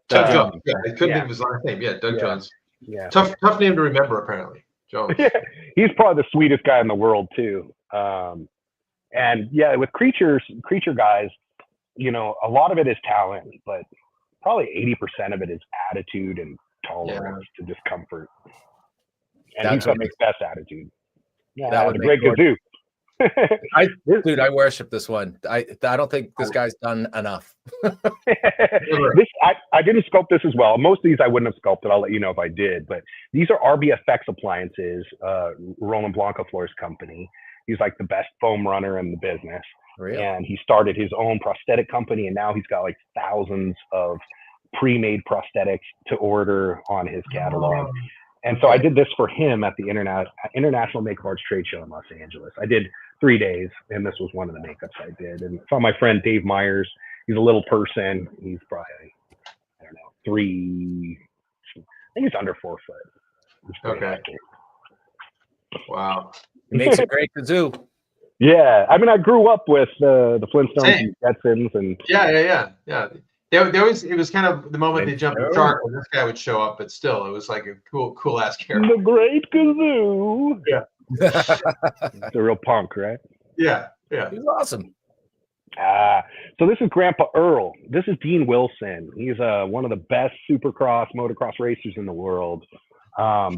Doug Jones. Yeah, I couldn't think of his last name. Yeah, Doug Jones. Yeah. Tough name to remember, apparently. Jones. Yeah, he's probably the sweetest guy in the world too. And yeah, with creature guys, a lot of it is talent, but probably 80% of it is attitude and tolerance to discomfort. And he's got the best attitude. Yeah, that was a great kazoo. Dude, I worship this one. I don't think this guy's done enough. I didn't sculpt this as well. Most of these I wouldn't have sculpted. I'll let you know if I did. But these are RBFX appliances, Roland Blanco Floor's company. He's like the best foam runner in the business. Really? And he started his own prosthetic company, and now he's got like thousands of pre-made prosthetics to order on his catalog. And so I did this for him at the International Makeup Arts Trade Show in Los Angeles. I did 3 days, and this was one of the makeups I did. And I saw my friend Dave Myers. He's a little person. He's probably, I don't know, I think he's under 4 foot. Okay. Accurate. He He makes a great kazoo. Yeah, I mean, I grew up with the Flintstones and Jetsons, and yeah. It was kind of the moment they jumped the shark when this guy would show up, but still, it was like a cool ass character. The Great Kazoo. Yeah, it's a real punk, right? Yeah. He's awesome. So this is Grandpa Earl. This is Dean Wilson. He's one of the best supercross, motocross racers in the world.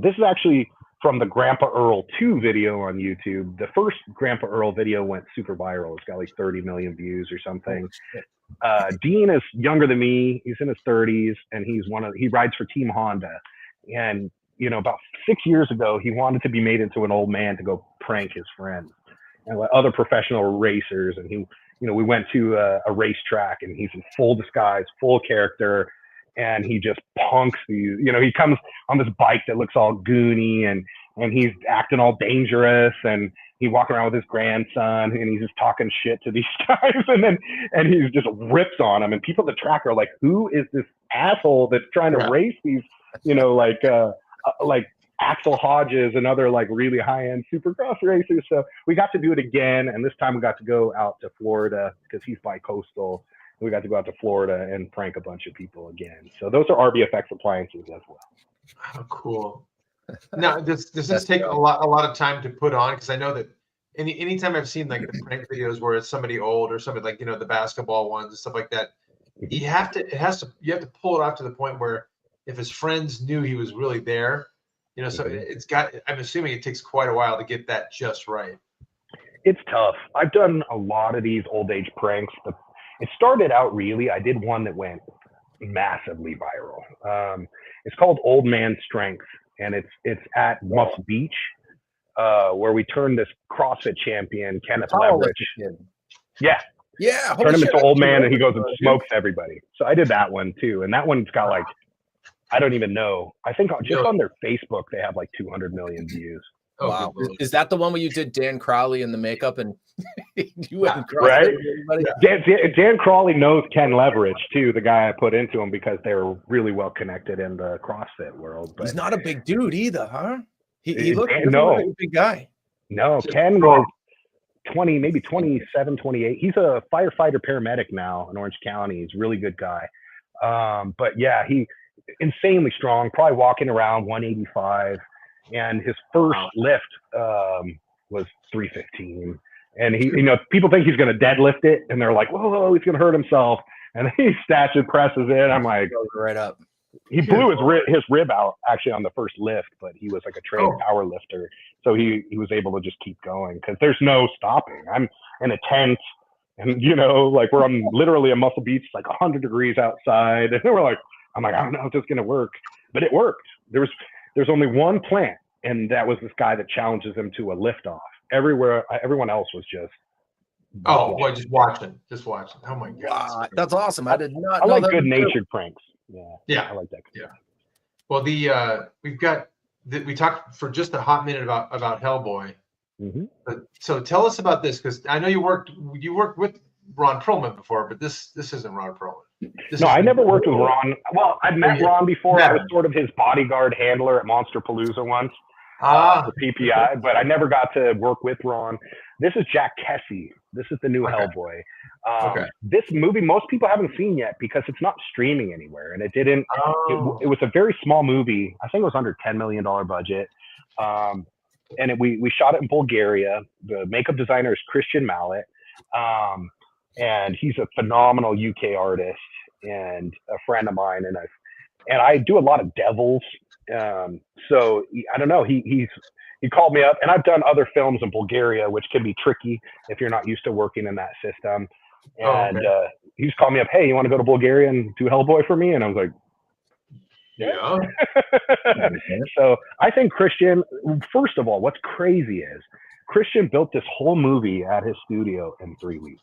This is actually from the Grandpa Earl 2 video on YouTube. The first Grandpa Earl video went super viral. It's got like 30 million views or something. Dean is younger than me. He's in his 30s, and he rides for Team Honda. And about 6 years ago, he wanted to be made into an old man to go prank his friends and other professional racers. And we went to a racetrack, and he's in full disguise, full character. And he just punks these, he comes on this bike that looks all goony, and he's acting all dangerous, and he walks around with his grandson, and he's just talking shit to these guys, and he just rips on them. And people at the track are like, who is this asshole that's trying to race these, like Axel Hodges and other like really high-end supercross racers. So we got to do it again, and this time we got to go out to Florida because he's bi-coastal. We got to go out to Florida and prank a bunch of people again. So those are RBFX appliances as well. Oh, cool. Now, does this take a lot of time to put on? Because I know that anytime I've seen like the prank videos where it's somebody old or somebody like the basketball ones and stuff like that, you have to pull it off to the point where if his friends knew he was really there, so I'm assuming it takes quite a while to get that just right. It's tough. I've done a lot of these old age pranks. It started out I did one that went massively viral. It's called Old Man Strength, and it's at Muscle Beach, where we turned this CrossFit champion, Kenneth Leverich. Yeah. Turn him into old man, and he goes and smokes everybody. So I did that one too, and that one's got I don't even know. I think just on their Facebook they have like 200 million views. Oh, Wow. good Lord. Is that the one where you did Dan Crowley in the makeup and you went and crossed Right? everybody? Dan Crawley knows Ken Leverage too, the guy I put into him, because they were really well connected in the CrossFit world. But He's not a big dude either, huh? He looked no. like a big guy. No, Just Ken strong. was 20, maybe 27, 28. He's a firefighter paramedic now in Orange County. He's a really good guy. But yeah, he insanely strong, probably walking around 185. And his first lift was 315. And he, people think he's going to deadlift it, and they're like, whoa, he's going to hurt himself. And he snatches, presses it. I'm like, Goes right up. he blew his rib out actually on the first lift, but he was like a trained power lifter. So he was able to just keep going because there's no stopping. I'm in a tent, and like we're on literally a Muscle Beach, like 100 degrees outside. And I'm like, I don't know if this is going to work, but it worked. There's only one plant, and that was this guy that challenges him to a lift off. Everyone else was just. Just watching. Oh my God. Wow, that's awesome. I did not I know like that. good-natured pranks. Yeah. I like that. Yeah. Well, we talked for just a hot minute about Hellboy. Mm-hmm. So tell us about this, because I know you worked with Ron Perlman before, but this isn't Ron Perlman. I never worked with Ron. Well, I'd met Ron before. I was sort of his bodyguard handler at Monster Palooza once. For PPI, but I never got to work with Ron. This is Jack Kesey. This is the new Hellboy. This movie most people haven't seen yet because it's not streaming anywhere, and it didn't. It was a very small movie. I think it was under $10 million budget, and we shot it in Bulgaria. The makeup designer is Christian Mallet, and he's a phenomenal UK artist and a friend of mine, and I do a lot of devils. So I don't know. He called me up, and I've done other films in Bulgaria, which can be tricky if you're not used to working in that system. And he's called me up. Hey, you want to go to Bulgaria and do Hellboy for me? And I was like, yeah. So I think Christian. First of all, what's crazy is Christian built this whole movie at his studio in 3 weeks.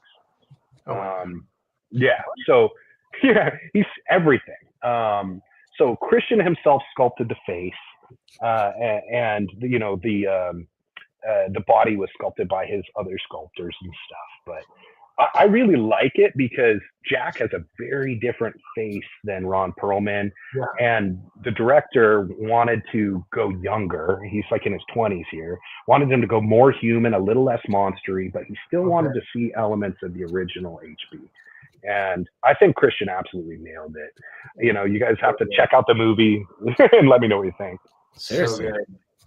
So he's everything. So Christian himself sculpted the face, and the body was sculpted by his other sculptors and stuff. But I really like it because Jack has a very different face than Ron Perlman, and the director wanted to go younger. He's like in his 20s here. Wanted him to go more human, a little less monstery, but he still wanted to see elements of the original HB. And I think Christian absolutely nailed it. You guys have to check out the movie and let me know what you think. Seriously.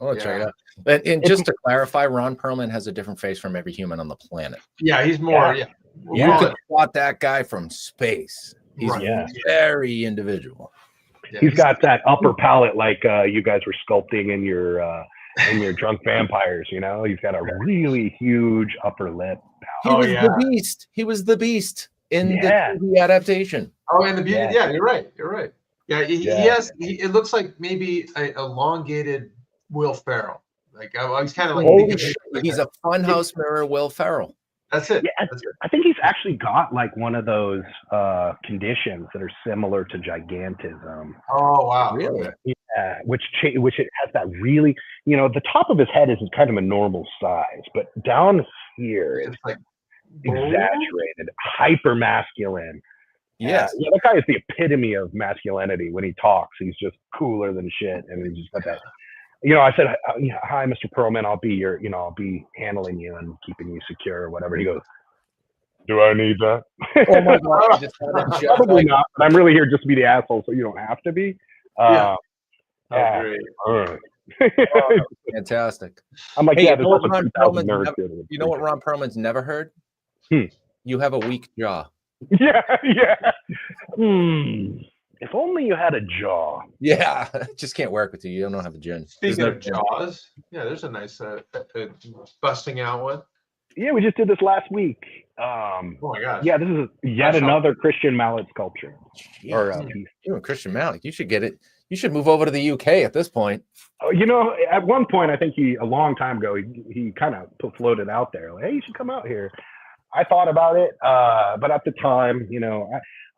I'll check it out. And just to clarify, Ron Perlman has a different face from every human on the planet. Yeah, he's more. You could spot that guy from space. He's very individual. Yeah, he's got that upper palate like you guys were sculpting in your drunk vampires. He's got a really huge upper lip. He was the beast. He was the beast. In the adaptation. And the beauty. Yeah, you're right. Yeah, he has. It looks like maybe a elongated Will Ferrell. Like I was kind of like. He's a funhouse mirror Will Ferrell. That's it. Yeah, I think he's actually got like one of those conditions that are similar to gigantism. Oh wow! Really? Yeah, which it has that really. The top of his head is kind of a normal size, but down here it's like. Exaggerated, hyper masculine. That guy is the epitome of masculinity. When he talks, he's just cooler than shit, and he's just got that. I said, "Hi, Mr. Perlman. I'll be handling you and keeping you secure, or whatever." He goes, "Do I need that?" Oh my god! Probably not. But I'm really here just to be the asshole, so you don't have to be. Great. Fantastic. I'm like, there's also 2,000 nerds. You know what Ron Perlman's never heard? You have a weak jaw. Yeah. If only you had a jaw. Yeah, it just can't work with you. You don't have a gin. Speaking of jaws, there's a nice busting out one. Yeah, we just did this last week. Oh my gosh. Yeah, this is yet another Christian Mallet sculpture. Piece. You and Christian Mallet, you should get it. You should move over to the UK at this point. At one point, I think a long time ago, he kind of floated out there, like, hey, you should come out here. I thought about it, but at the time, you know,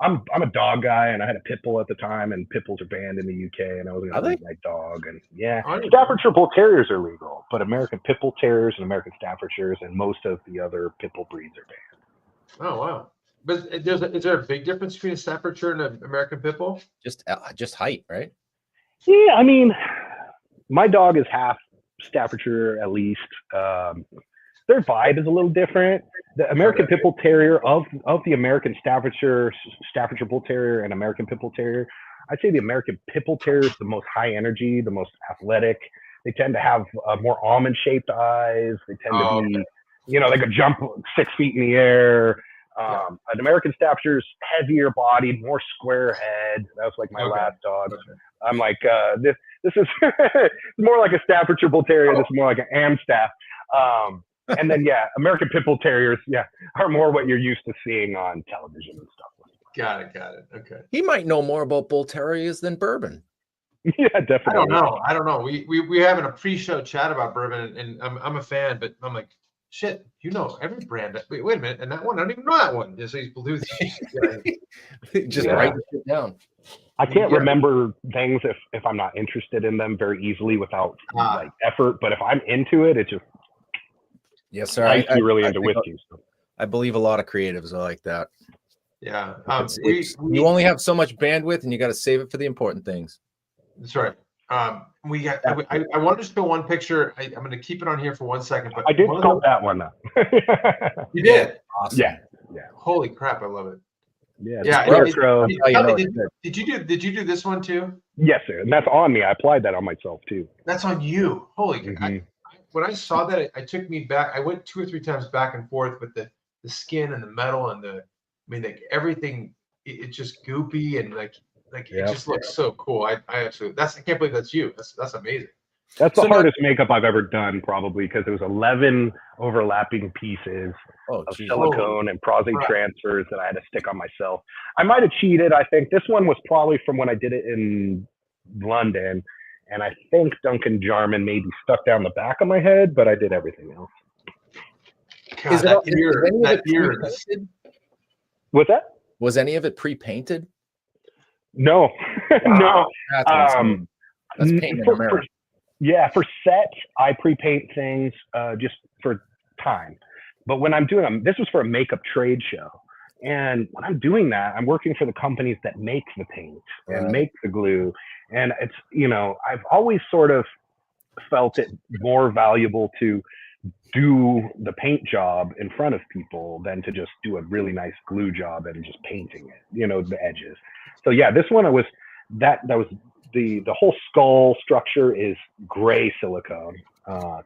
I'm a dog guy, and I had a pit bull at the time, and pit bulls are banned in the UK, and I was going to breed my dog, and yeah, Staffordshire Bull Terriers are legal, but American Pit Bull Terriers and American Staffordshires and most of the other pit bull breeds are banned. Oh wow! But is there a big difference between a Staffordshire and an American Pit Bull? Just height, right? Yeah, I mean, my dog is half Staffordshire at least. Their vibe is a little different. The American Pit Bull Terrier of the American Staffordshire Bull Terrier and American Pit Bull Terrier, I'd say the American Pit Bull Terrier is the most high energy, the most athletic. They tend to have more almond-shaped eyes. They tend to be, you know, they could jump 6 feet in the air. An American Staffordshire is heavier bodied, more square head. That was like my last dog. I'm like, this is more like a Staffordshire Bull Terrier. This is more like an Amstaff. And then, American Pit Bull Terriers, are more what you're used to seeing on television and stuff. Got it. Okay. He might know more about Bull Terriers than Bourbon. Yeah, definitely. I don't know. We having a pre-show chat about Bourbon, and I'm a fan, but I'm like, shit, you know every brand. Wait a minute, and that one, I don't even know that one. Just he's Bluetooth. Just write it down. I can't remember things if I'm not interested in them very easily without like effort. But if I'm into it, it's just yes, sir. I'm really into whiskey. I believe a lot of creatives are like that. Yeah. You only have so much bandwidth, and you got to save it for the important things. That's right. I wanted to show one picture. I'm going to keep it on here for 1 second. But I did sculpt that one though. You did? Awesome. Yeah. Holy crap! I love it. Yeah. Did you do this one too? Yes, sir. And that's on me. I applied that on myself too. That's on you. Holy crap! When I saw that, it took me back. I went 2 or 3 times back and forth with the skin and the metal and like everything. It's just goopy and like it just looks so cool. I absolutely. I can't believe that's you. That's amazing. That's the hardest makeup I've ever done, probably, because it was 11 overlapping pieces of silicone and prostate transfers that I had to stick on myself. I might have cheated. I think this one was probably from when I did it in London, and I think Duncan Jarman maybe stuck down the back of my head, but I did everything else. God, What's that? Was any of it pre-painted? No, no. That's painted in America. For set, I pre-paint things just for time. But when I'm doing them, this was for a makeup trade show. And when I'm doing that, I'm working for the companies that make the paint and make the glue. And it's, I've always sort of felt it more valuable to do the paint job in front of people than to just do a really nice glue job and just painting it, the edges. So this one was the whole skull structure is gray silicone,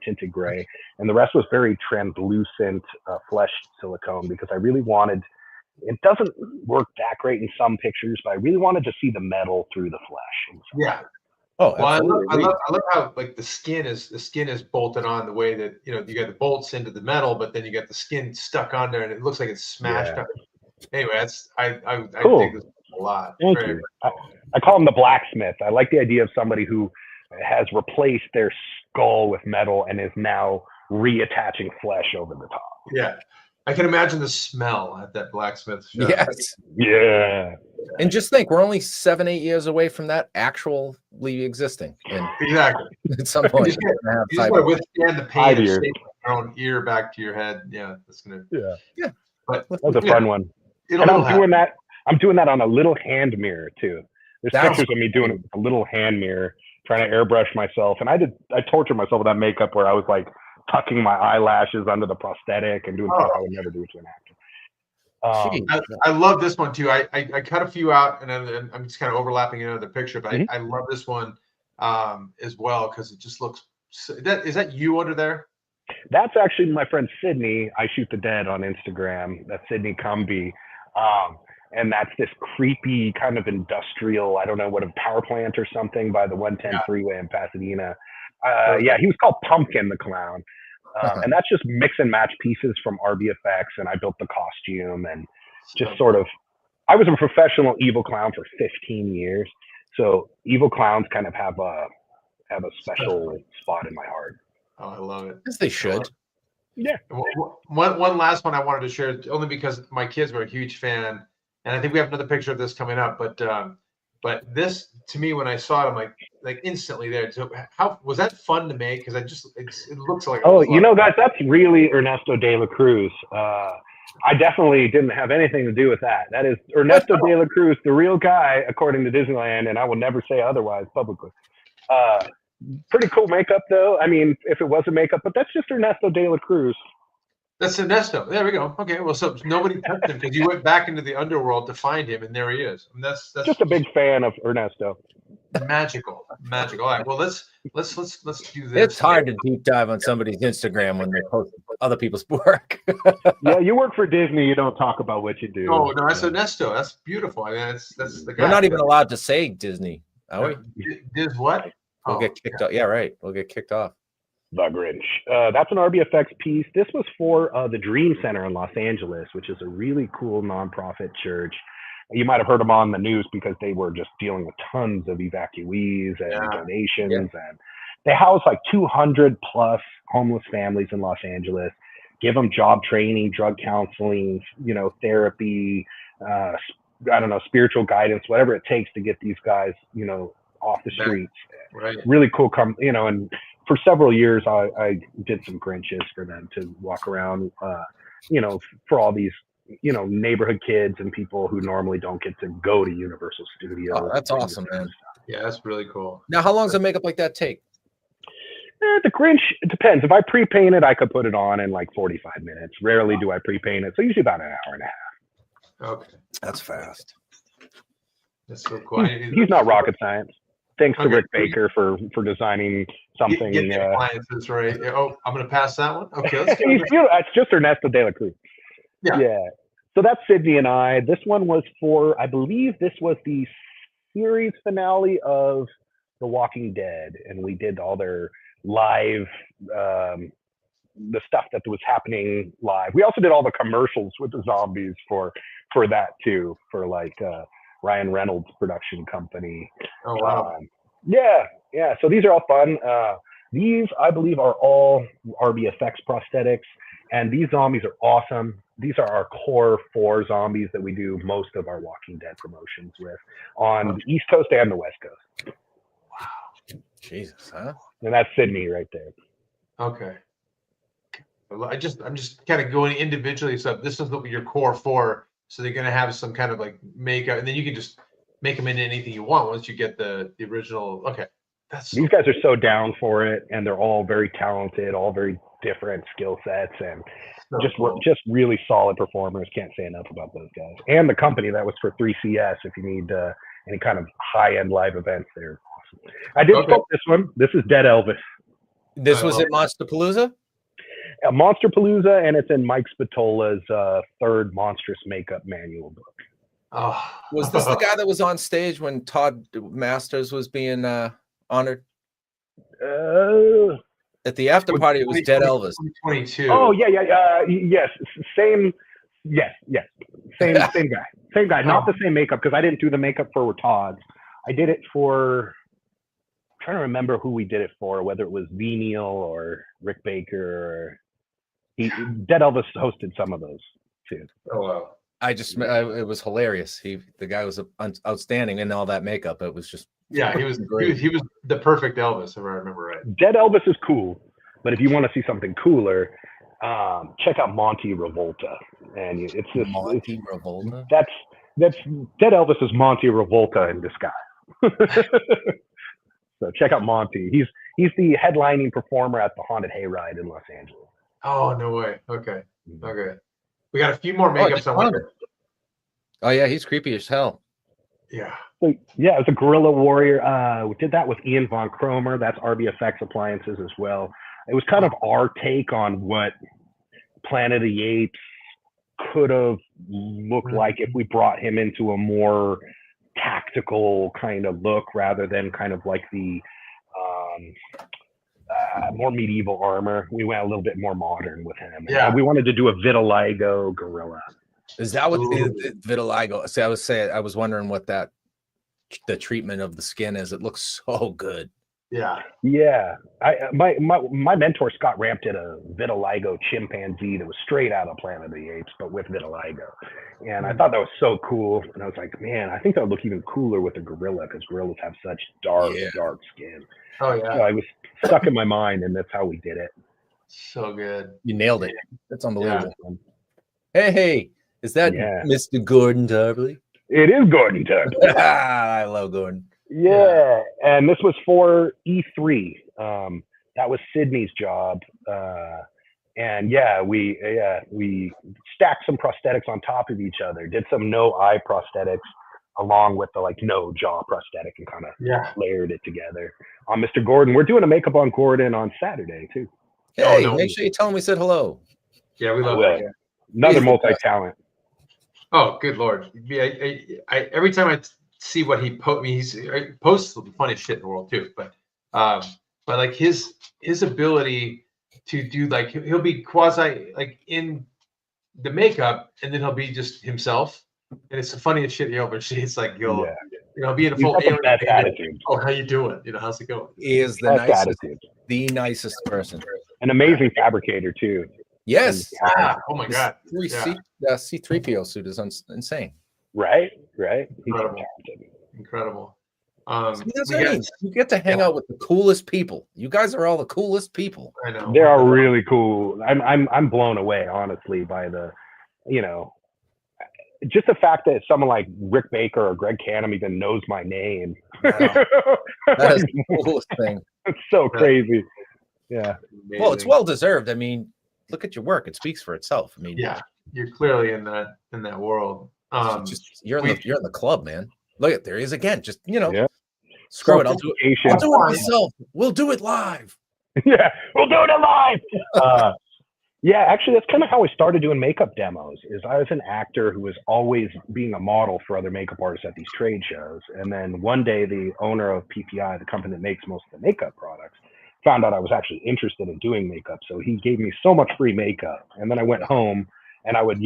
tinted gray, and the rest was very translucent fleshed silicone because I really wanted. It doesn't work that great in some pictures, but I really wanted to see the metal through the flesh. Yeah. Oh, well, I love how like the skin is bolted on the way that you got the bolts into the metal, but then you got the skin stuck on there, and it looks like it's smashed up. Anyway, I cool. dig this a lot. Thank you. I call him the blacksmith. I like the idea of somebody who has replaced their skull with metal and is now reattaching flesh over the top. Yeah. I can imagine the smell at that blacksmith shop. Yes. Yeah. And just think, we're only 7-8 years away from that actually existing. And exactly. At some point, you just want to withstand the pain of sticking your own ear back to your head. Yeah, that's gonna. Yeah. But that was a fun one. And I'm doing that on a little hand mirror too. There's pictures of me doing a little hand mirror, trying to airbrush myself, and I tortured myself with that makeup where I was like tucking my eyelashes under the prosthetic and doing stuff I would never do to an actor. I love this one too. I cut a few out, and I'm just kind of overlapping another picture, but I love this one as well because it just looks. Is that you under there? That's actually my friend Sydney. I Shoot the Dead on Instagram. That's Sydney Cumby. And that's this creepy kind of industrial, I don't know what, a power plant or something by the 110 freeway in Pasadena. He was called Pumpkin the Clown. And that's just mix and match pieces from RBFX, and I built the costume and just sort of, I was a professional evil clown for 15 years. So evil clowns kind of have a special spot in my heart. Oh, I love it. As they should. Yeah. One last one I wanted to share, only because my kids were a huge fan, and I think we have another picture of this coming up. But this, to me, when I saw it, I'm like instantly there. So how was that fun to make? Because it looks like. Oh, guys, that's really Ernesto de la Cruz. I definitely didn't have anything to do with that. That is Ernesto de la Cruz, the real guy, according to Disneyland, and I will never say otherwise publicly. Pretty cool makeup, though. I mean, if it was a makeup, but that's just Ernesto de la Cruz. That's Ernesto. There we go. Okay, well, so nobody touched him because you went back into the underworld to find him, and there he is. I mean, that's just a big fan of Ernesto. Magical. All right. Well, let's do this. It's hard to deep dive on somebody's Instagram when they post other people's work. Yeah, you work for Disney. You don't talk about what you do. Oh no, that's Ernesto. That's beautiful. I mean, that's the guy. We're not even allowed to say Disney, are we? Diz what? We'll get kicked off. Yeah, right. We'll get kicked off. The Grinch. That's an RBFX piece. This was for the Dream Center in Los Angeles, which is a really cool nonprofit church. You might have heard them on the news because they were just dealing with tons of evacuees and donations. Yeah. And they house like 200 plus homeless families in Los Angeles, give them job training, drug counseling, therapy, spiritual guidance, whatever it takes to get these guys, off the streets. Right. Really cool. And for several years, I did some Grinches for them to walk around, for all these, neighborhood kids and people who normally don't get to go to Universal Studios. Oh, that's awesome, man. Yeah, that's really cool. Now, how long does a makeup like that take? The Grinch, it depends. If I pre-paint it, I could put it on in like 45 minutes. Rarely do I pre-paint it. So usually about an hour and a half. Okay. That's fast. That's so cool. He's not rocket science. Thanks to Rick Baker for designing something. Get the appliances right. Oh, I'm going to pass that one. Okay. It's just Ernesto de la Cruz. Yeah. So that's Sydney and I. This one was for, I believe this was the series finale of The Walking Dead. And we did all their live, the stuff that was happening live. We also did all the commercials with the zombies for that too, for like Ryan Reynolds' production company. Oh, wow. Yeah. So these are all fun. These, I believe, are all RBFX prosthetics. And these zombies are awesome. These are our core 4 zombies that we do most of our Walking Dead promotions with on the East Coast and the West Coast. Wow. Jesus, huh? And that's Sydney right there. Okay. I'm just kind of going individually. So this is your core 4. So they're going to have some kind of like makeup, and then you can just make them into anything you want once you get the original. Okay. These guys are so down for it, and they're all very talented, all very different skill sets, and just really solid performers. Can't say enough about those guys. And the company that was for 3CS. If you need any kind of high-end live events, they're awesome. I did sculpt this one. This is Dead Elvis. This was at Monsterpalooza? Monsterpalooza, and it's in Mike Spatola's 3rd Monstrous Makeup Manual book. Oh. Was this the guy that was on stage when Todd Masters was being honored? At the after party, it was Dead Elvis. 22. Oh, yeah. Yes. Same. Yes. Same guy. Not the same makeup, because I didn't do the makeup for Todd's. I did it for, I'm trying to remember who we did it for, whether it was Venial or Rick Baker. Dead Elvis hosted some of those too. Oh, wow. It was hilarious. The guy was outstanding in all that makeup. It was just. Yeah, he was great. He was the perfect Elvis, if I remember right. Dead Elvis is cool, but if you want to see something cooler, check out Monty Revolta. And it's this Monty Revolta. That's Dead Elvis is Monty Revolta in disguise. So check out Monty. He's the headlining performer at the Haunted Hayride in Los Angeles. Oh, no way. Okay. We got a few more makeups on one. Oh yeah, he's creepy as hell. Yeah. So, yeah, it's a Guerrilla Warrior. We did that with Ian Von Cromer. That's RBFX Appliances as well. It was kind of our take on what Planet of the Apes could have looked like if we brought him into a more tactical kind of look rather than kind of like the more medieval armor. We went a little bit more modern with him. Yeah. We wanted to do a vitiligo gorilla. Is that what the vitiligo? See, I was wondering what the treatment of the skin is. It looks so good. Yeah. Yeah, my mentor Scott Ramp did a vitiligo chimpanzee that was straight out of Planet of the Apes, but with vitiligo, and I thought that was so cool. And I was like, man, I think that would look even cooler with a gorilla because gorillas have such dark skin. Oh yeah. So I was stuck in my mind, and that's how we did it. So good. You nailed it. That's unbelievable. Yeah. Hey, is that Mr. Gordon Tarpley? It is Gordon Tarpley. I love Gordon. Yeah, and this was for E3. That was Sydney's job, and we stacked some prosthetics on top of each other. Did some no eye prosthetics along with the no jaw prosthetic, and kind of layered it together. On Mr. Gordon, we're doing a makeup on Gordon on Saturday too. Hey, make sure you tell him we said hello. Yeah, we love that guy. Another multi-talent. Oh, good Lord! Yeah, I every time I see what he posts, he posts the funniest shit in the world too. But like his ability to do he'll be quasi in the makeup, and then he'll be just himself, and it's the funniest shit you ever see. It's like he'll be in a full alien attitude. Oh, how you doing? How's it going? He is the nicest person. An amazing fabricator too. Yes. Oh my God. C3PO suit is insane. Right. Incredible. You get to hang out with the coolest people. You guys are all the coolest people. I know. They are really cool. I'm blown away, honestly, by the, just the fact that someone like Rick Baker or Greg Canham even knows my name. That is the coolest thing. It's so crazy. Yeah. Amazing. Well, it's well deserved. I mean, look at your work; it speaks for itself. I mean, you're clearly in that world. You're in the club, man. Look, there he is again. Just screw it. I'll do it myself. We'll do it live. Yeah, we'll do it live. Yeah, actually, that's kind of how I started doing makeup demos. Is I was an actor who was always being a model for other makeup artists at these trade shows, and then one day the owner of PPI, the company that makes most of the makeup products, found out I was actually interested in doing makeup. So he gave me so much free makeup. And then I went home and I would,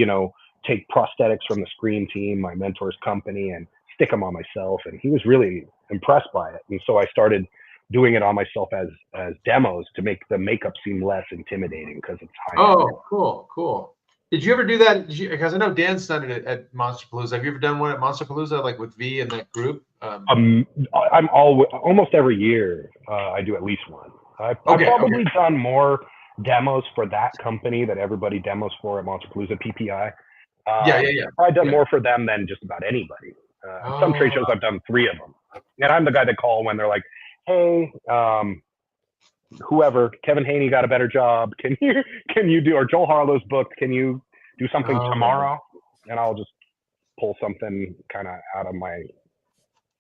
take prosthetics from the Scream team, my mentor's company, and stick them on myself. And he was really impressed by it. And so I started doing it on myself as demos to make the makeup seem less intimidating because it's high. Oh, cool. Did you ever do that? Because I know Dan's done it at Monsterpalooza. Have you ever done one at Monsterpalooza, like with V and that group? I'm almost every year I do at least one. I've probably done more demos for that company that everybody demos for at Monsterpalooza, PPI. I've done more for them than just about anybody. Some trade shows I've done 3 of them, and I'm the guy that call when they're like, "Hey, whoever, Kevin Haney got a better job. Can you do, or Joel Harlow's booked? Can you do something tomorrow?" And I'll just pull something kind of out of my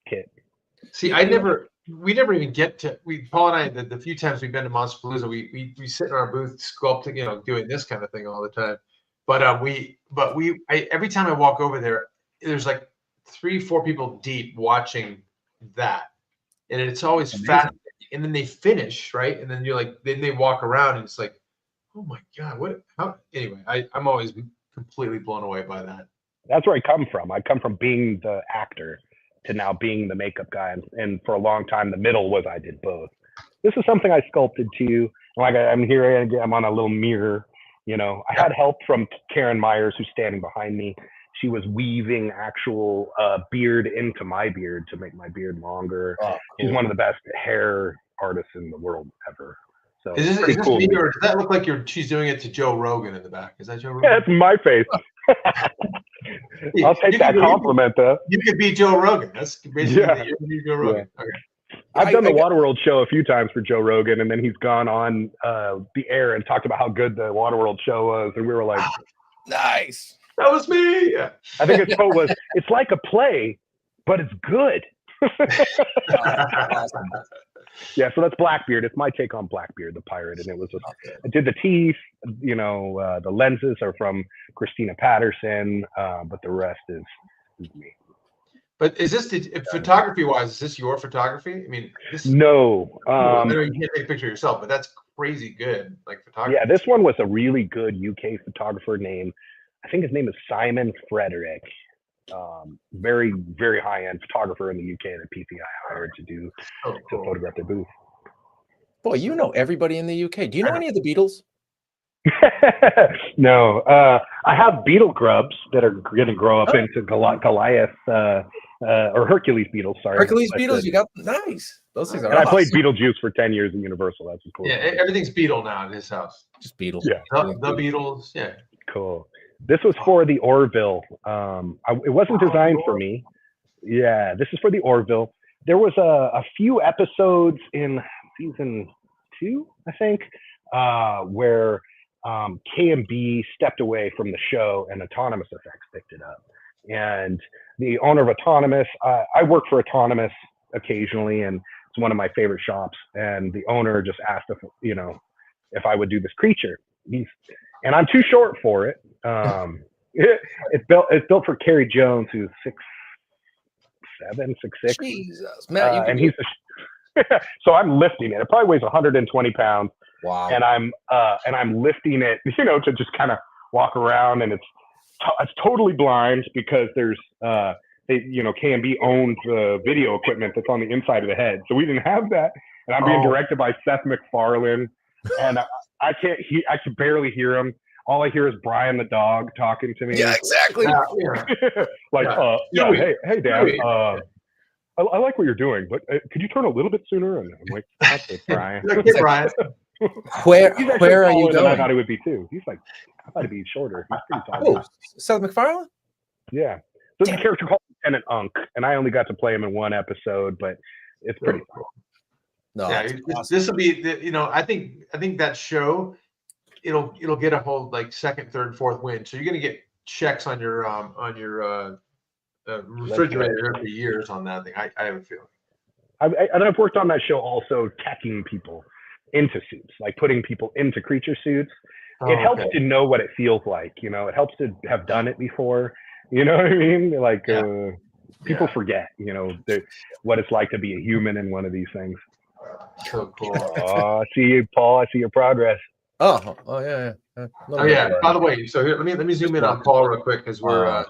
kit. See, we never even get to, Paul and I, the few times we've been to Monsterpalooza, we sit in our booth sculpting, doing this kind of thing all the time. But every time I walk over there, there's like 3-4 people deep watching that, and it's always fascinating. And then they finish, right? And then then they walk around, and it's like, oh my God, what? How? Anyway, I'm always completely blown away by that. That's where I come from. I come from being the actor to now being the makeup guy, and for a long time, the middle was I did both. This is something I sculpted too. Like I'm here, I'm on a little mirror. I had help from Karen Myers, who's standing behind me. She was weaving actual beard into my beard to make my beard longer. Oh, cool. She's one of the best hair artists in the world ever. So is this cool me, or does that look like she's doing it to Joe Rogan in the back? Is that Joe Rogan? Yeah, it's my face. I'll take that compliment, though. You could be Joe Rogan. That's basically you're Joe Rogan. Yeah. Okay. I've done the Waterworld show a few times for Joe Rogan, and then he's gone on the air and talked about how good the Waterworld show was, and we were like, "Nice, that was me." Yeah. I think his quote was, "It's like a play, but it's good." Awesome. Yeah, so that's Blackbeard. It's my take on Blackbeard, the pirate, and it was I did the teeth. The lenses are from Christina Patterson, but the rest is me. But is this photography-wise? Is this your photography? I mean, no. I know you can't take a picture yourself, but that's crazy good, like photography. Yeah, this one was a really good UK photographer named, I think his name is Simon Frederick. Very, very high-end photographer in the UK that PPI hired to photograph their booth. Boy, you know everybody in the UK. Do you know any of the Beatles? No, I have beetle grubs that are going to grow up into Goliath or Hercules beetles. Sorry, Hercules beetles. You got nice. Those things are. And I awesome. played Beetlejuice for 10 years at Universal. That's cool. Yeah, everything's Beetle now in his house. Just Beatles. Yeah, the Beatles. Yeah, cool. This was for the Orville. It wasn't designed for me. Yeah, this is for the Orville. There was a few episodes in season 2, I think, where K&B stepped away from the show and Autonomous Effects picked it up. And the owner of Autonomous, I work for Autonomous occasionally, and it's one of my favorite shops. And the owner just asked if I would do this creature. And I'm too short for it. It's built for Kerry Jones, who's 6'7", 6'6". Jesus, Matt, and he's so I'm lifting it. It probably weighs 120 pounds. Wow. And I'm lifting it, to just kind of walk around, and it's totally blind because there's K&B owned the video equipment that's on the inside of the head, so we didn't have that. And I'm being directed by Seth MacFarlane, and I can't I can barely hear him. All I hear is Brian the dog talking to me. Yeah, exactly. Hey Dan, I like what you're doing, but could you turn a little bit sooner? And I'm like, okay, Brian. Okay, Brian. Where are you going? I thought he would be too. He's like, I thought he'd be shorter. He's pretty tall. Oh, Seth MacFarlane? Yeah. There's a character called Lieutenant Unk, and I only got to play him in one episode, but it's pretty cool. No, yeah, this will be. I think that show, it'll get a whole like second, third, fourth win. So you're gonna get checks on your refrigerator every years on that thing. I have a feeling. I've worked on that show also, teching people into suits, like putting people into creature suits. It helps to know what it feels like. It helps to have done it before. You know what I mean? Like people forget, what it's like to be a human in one of these things. So cool. Oh, I see you, Paul. I see your progress. Oh yeah. By the way, so here, let me zoom in on Paul real quick because we're.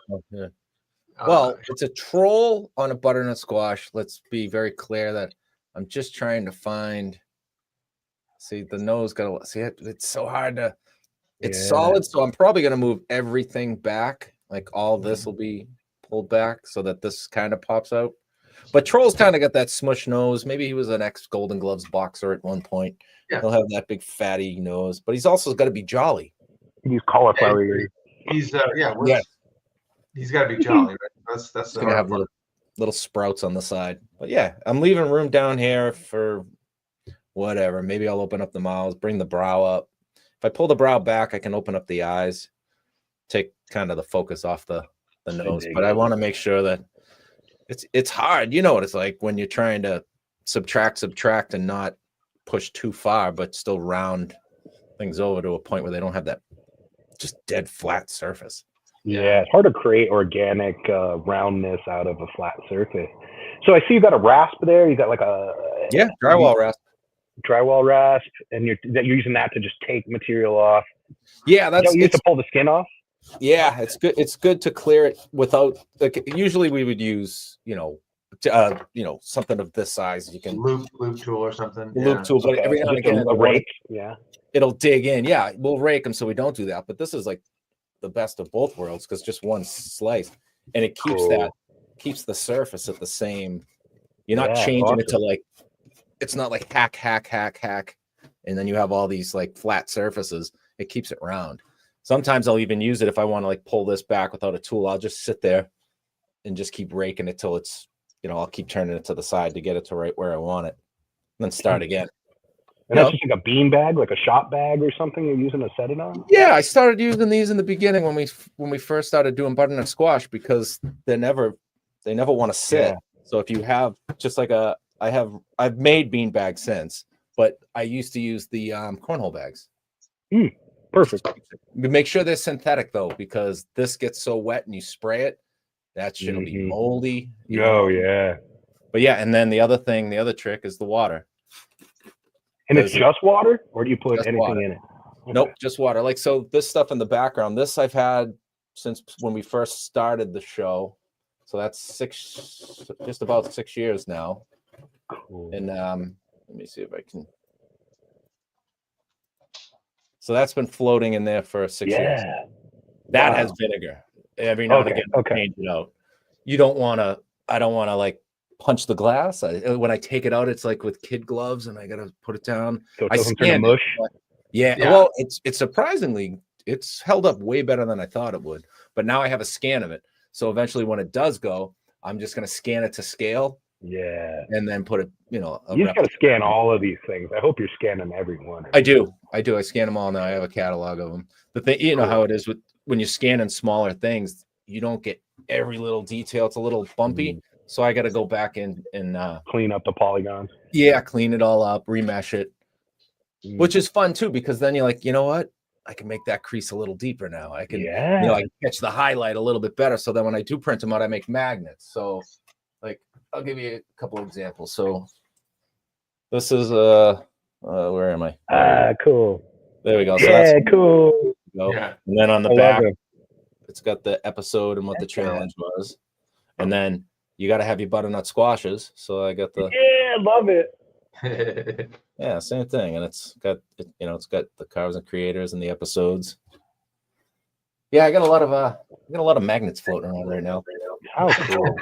Well, it's a troll on a butternut squash. Let's be very clear that I'm just trying to find. See, the nose got to see it. It's so hard to. It's solid, so I'm probably gonna move everything back. Like all this will be pulled back so that this kind of pops out. But Troll's kind of got that smush nose. Maybe he was an ex-Golden Gloves boxer at one point. Yeah. He'll have that big fatty nose, but he's also got to be jolly. He's cauliflower. He's he's got to be jolly, right? That's gonna have little sprouts on the side. But yeah, I'm leaving room down here for whatever. Maybe I'll open up the mouths, bring the brow up. If I pull the brow back, I can open up the eyes, take kind of the focus off the nose. But I want to make sure that it's hard. You know what it's like when you're trying to subtract and not push too far, but still round things over to a point where they don't have that just dead flat surface. Yeah, it's hard to create organic roundness out of a flat surface. So I see you got a rasp there. You got like a drywall rasp. Drywall rasp, and you're using that to just take material off. Yeah, that's you used to pull the skin off. Yeah, it's good. It's good to clear it without. Like, usually we would use, something of this size. You can loop tool or something. Loop tool, but every now and again, a rake. Yeah, it'll dig in. Yeah, we'll rake them so we don't do that. But this is like the best of both worlds because just one slice, and it keeps the surface at the same. You're not changing it to like. It's not like hack, and then you have all these like flat surfaces. It keeps it round. Sometimes I'll even use it if I want to like pull this back without a tool. I'll just sit there and just keep raking it till it's, I'll keep turning it to the side to get it to right where I want it, and then start again. And that's just like a bean bag, like a shop bag or something you're using to set it on? Yeah, I started using these in the beginning when we first started doing butternut squash because they never want to sit. Yeah. So if you have just like I've made bean bags since, but I used to use the cornhole bags. Perfect. Make sure they're synthetic though, because this gets so wet and you spray it, that shit'll be moldy. Yeah. But yeah, and then the other trick is the water. And it's just water, or do you put anything in it? Okay. Nope, just water. Like, so this stuff in the background, this I've had since when we first started the show. So that's just about 6 years now. Cool. And let me see if I can So that's been floating in there for 6 years. That has vinegar. Every now and again, change it out. You don't want to. I don't want to like punch the glass. When I take it out, it's like with kid gloves, and I gotta put it down. So it doesn't turn to mush. Yeah. Well, it's surprisingly, it's held up way better than I thought it would. But now I have a scan of it. So eventually, when it does go, I'm just gonna scan it to scale. Yeah. And then put it, you just got to scan all of these things. I hope you're scanning every one. I do. I scan them all now. I have a catalog of them. The thing, you know how it is with when you're scanning smaller things, you don't get every little detail. It's a little bumpy. So I got to go back and clean up the polygons. Yeah, clean it all up, remesh it, which is fun too, because then you're like, you know what? I can make that crease a little deeper now. I can, I can catch the highlight a little bit better. So then when I do print them out, I make magnets. So like, I'll give you a couple of examples. So this is where am I? Cool. There we go. So that's cool. Yeah. And then on the back, it's got the episode and what the challenge was. And then you got to have your butternut squashes. So I got the love it. Yeah, same thing. And it's got it's got the Carvers and creators and the episodes. Yeah, I got a lot of magnets floating around right now. How cool.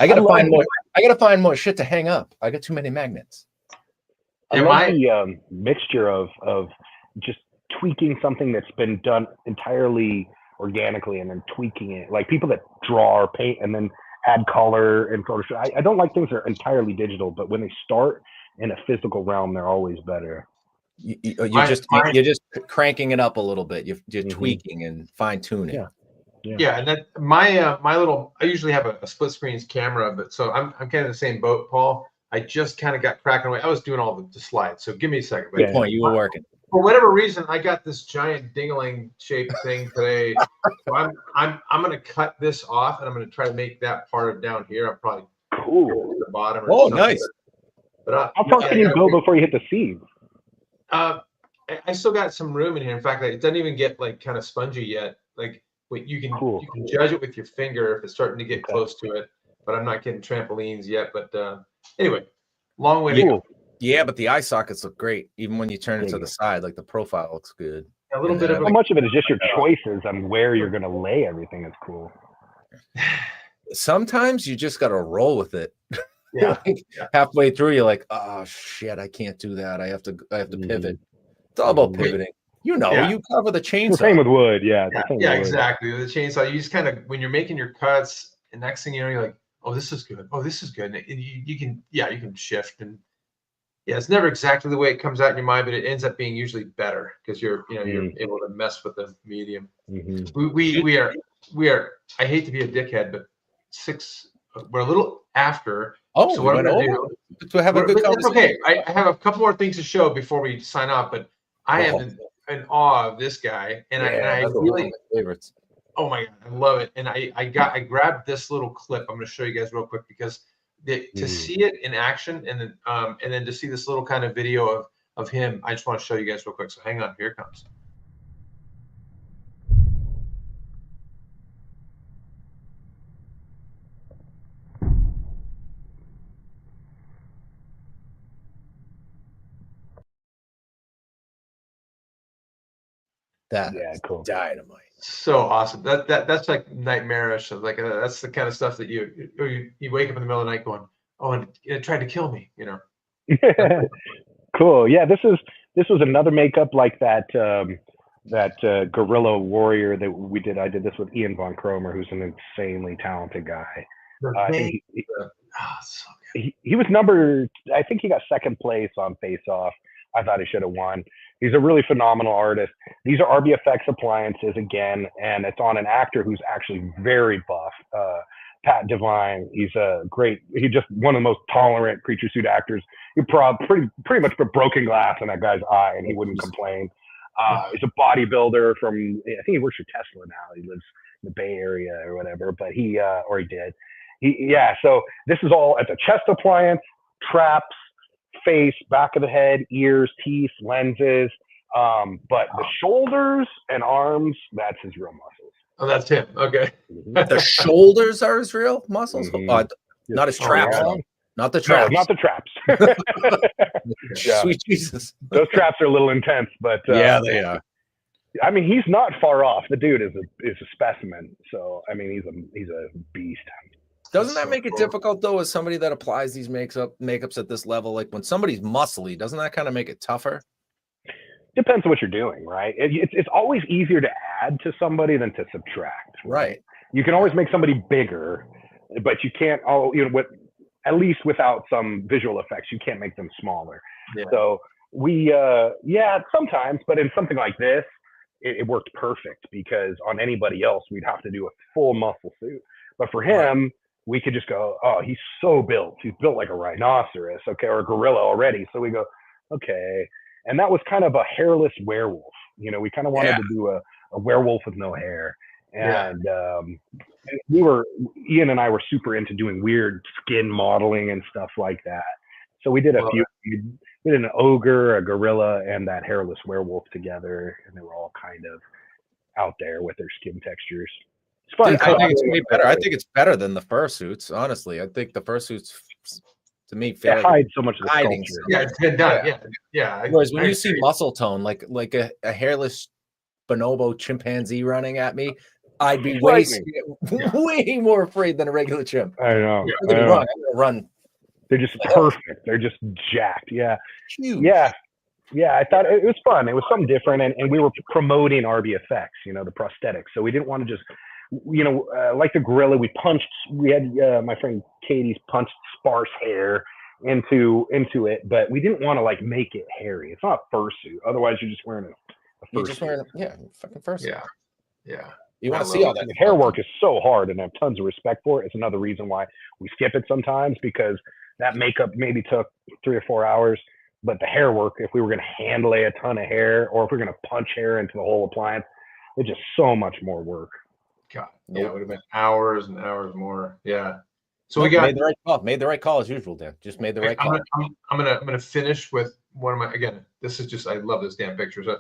I gotta find more shit to hang up. I got too many magnets. I love the mixture of just tweaking something that's been done entirely organically and then tweaking it. Like people that draw or paint and then add color and Photoshop. I don't like things that are entirely digital, but when they start in a physical realm, they're always better. You're just cranking it up a little bit. You're tweaking and fine tuning. Yeah, and that my little, I usually have a split screen camera, but so I'm kind of the same boat, Paul. I just kind of got cracking away. I was doing all the slides, so give me a second. Good point. You were working. For whatever reason, I got this giant dingling shaped thing today. So I'm gonna cut this off, and I'm gonna try to make that part of down here. I'm probably cool at the bottom. Oh, nice. But how far can you go before you hit the seam? I still got some room in here. In fact, it doesn't even get like kind of spongy yet. Like you can judge it with your finger if it's starting to get close to it. But I'm not getting trampolines yet. But anyway, long way to go. Yeah, but the eye sockets look great. Even when you turn it to the side, like the profile looks good. A little bit of how much of it is just your choices on where you're going to lay everything is cool. Sometimes you just got to roll with it. Yeah. Halfway through, you're like, oh shit, I can't do that. I have to pivot. It's all about pivoting. You cover the chainsaw. The same with wood, exactly. The chainsaw, you just kind of, when you're making your cuts, and next thing you know, you're like, oh, this is good. Oh, this is good. And you can shift, and it's never exactly the way it comes out in your mind, but it ends up being usually better because you're able to mess with the medium. We are. I hate to be a dickhead, but we're a little after. Oh, so what I'm going to do to have a good conversation. Okay, I have a couple more things to show before we sign off, but I am in awe of this guy, and I really favorites. Oh my god, I love it! And I grabbed this little clip. I'm going to show you guys real quick because to see it in action, and then to see this little kind of video of him, I just want to show you guys real quick. So hang on, here it comes. Cool. Dynamite. So awesome. That's like nightmarish. Like that's the kind of stuff that you wake up in the middle of the night going, oh, and it tried to kill me, Cool. Yeah, this was another makeup like that guerrilla warrior that we did. I did this with Ian Von Cromer, who's an insanely talented guy. He was number, I think he got second place on Face Off. I thought he should have won. He's a really phenomenal artist. These are RBFX appliances again, and it's on an actor who's actually very buff, Pat Devine. He's just one of the most tolerant creature suit actors. You pretty much put broken glass in that guy's eye, and he wouldn't complain. He's a bodybuilder from, I think he works for Tesla now. He lives in the Bay Area or whatever, but he did. So this is all at the chest appliance, traps, face, back of the head, ears, teeth, lenses, but the shoulders and arms, that's his real muscles. Oh, that's him. Okay. The shoulders are his real muscles. Not his traps. Not the traps. No, not the traps. Yeah. Sweet Jesus. Those traps are a little intense, but Yeah, they are. I mean, he's not far off. The dude is a specimen. So I mean, he's a beast. Doesn't that make it difficult though, as somebody that applies these makeups at this level? Like when somebody's muscly, doesn't that kind of make it tougher? Depends on what you're doing, right? It's always easier to add to somebody than to subtract. Right. You can always make somebody bigger, but you can't. At least without some visual effects, you can't make them smaller. Yeah. So we, sometimes, but in something like this, it worked perfect because on anybody else, we'd have to do a full muscle suit. But for him, we could just go, oh, he's so built. He's built like a rhinoceros, okay, or a gorilla already. So we go, okay. And that was kind of a hairless werewolf. We kind of wanted to do a werewolf with no hair. And Ian and I were super into doing weird skin modeling and stuff like that. So we did we did an ogre, a gorilla, and that hairless werewolf together. And they were all kind of out there with their skin textures. It's fun. I think it's way better. I think it's better than the fursuits, honestly. I think the fursuits, to me, feel like hide so much of the hiding sculpture. Yeah, it's been done. Yeah. Whereas when you see muscle tone, like a hairless bonobo chimpanzee running at me, I'd be way more afraid than a regular chimp. I know. I'm gonna run. They're just perfect. They're just jacked. Yeah. Huge. Yeah. I thought it was fun. It was something different. And we were promoting RBFX, the prosthetics. So we didn't want to just, like the gorilla, we had my friend Katie's punched sparse hair into it, but we didn't want to like make it hairy. It's not a fursuit. Otherwise you're just wearing a You're just wearing fucking fursuit. Yeah. You want to see all that. The hair work is so hard, and I have tons of respect for it. It's another reason why we skip it sometimes, because that makeup maybe took 3 or 4 hours, but the hair work, if we were going to hand lay a ton of hair, or if we're going to punch hair into the whole appliance, it's just so much more work. God, it would have been hours and hours more. Yeah. So we made the right call. Made the right call as usual, Dan. Just made the right call. I'm gonna finish with one of my, again, this is just, I love this damn picture. So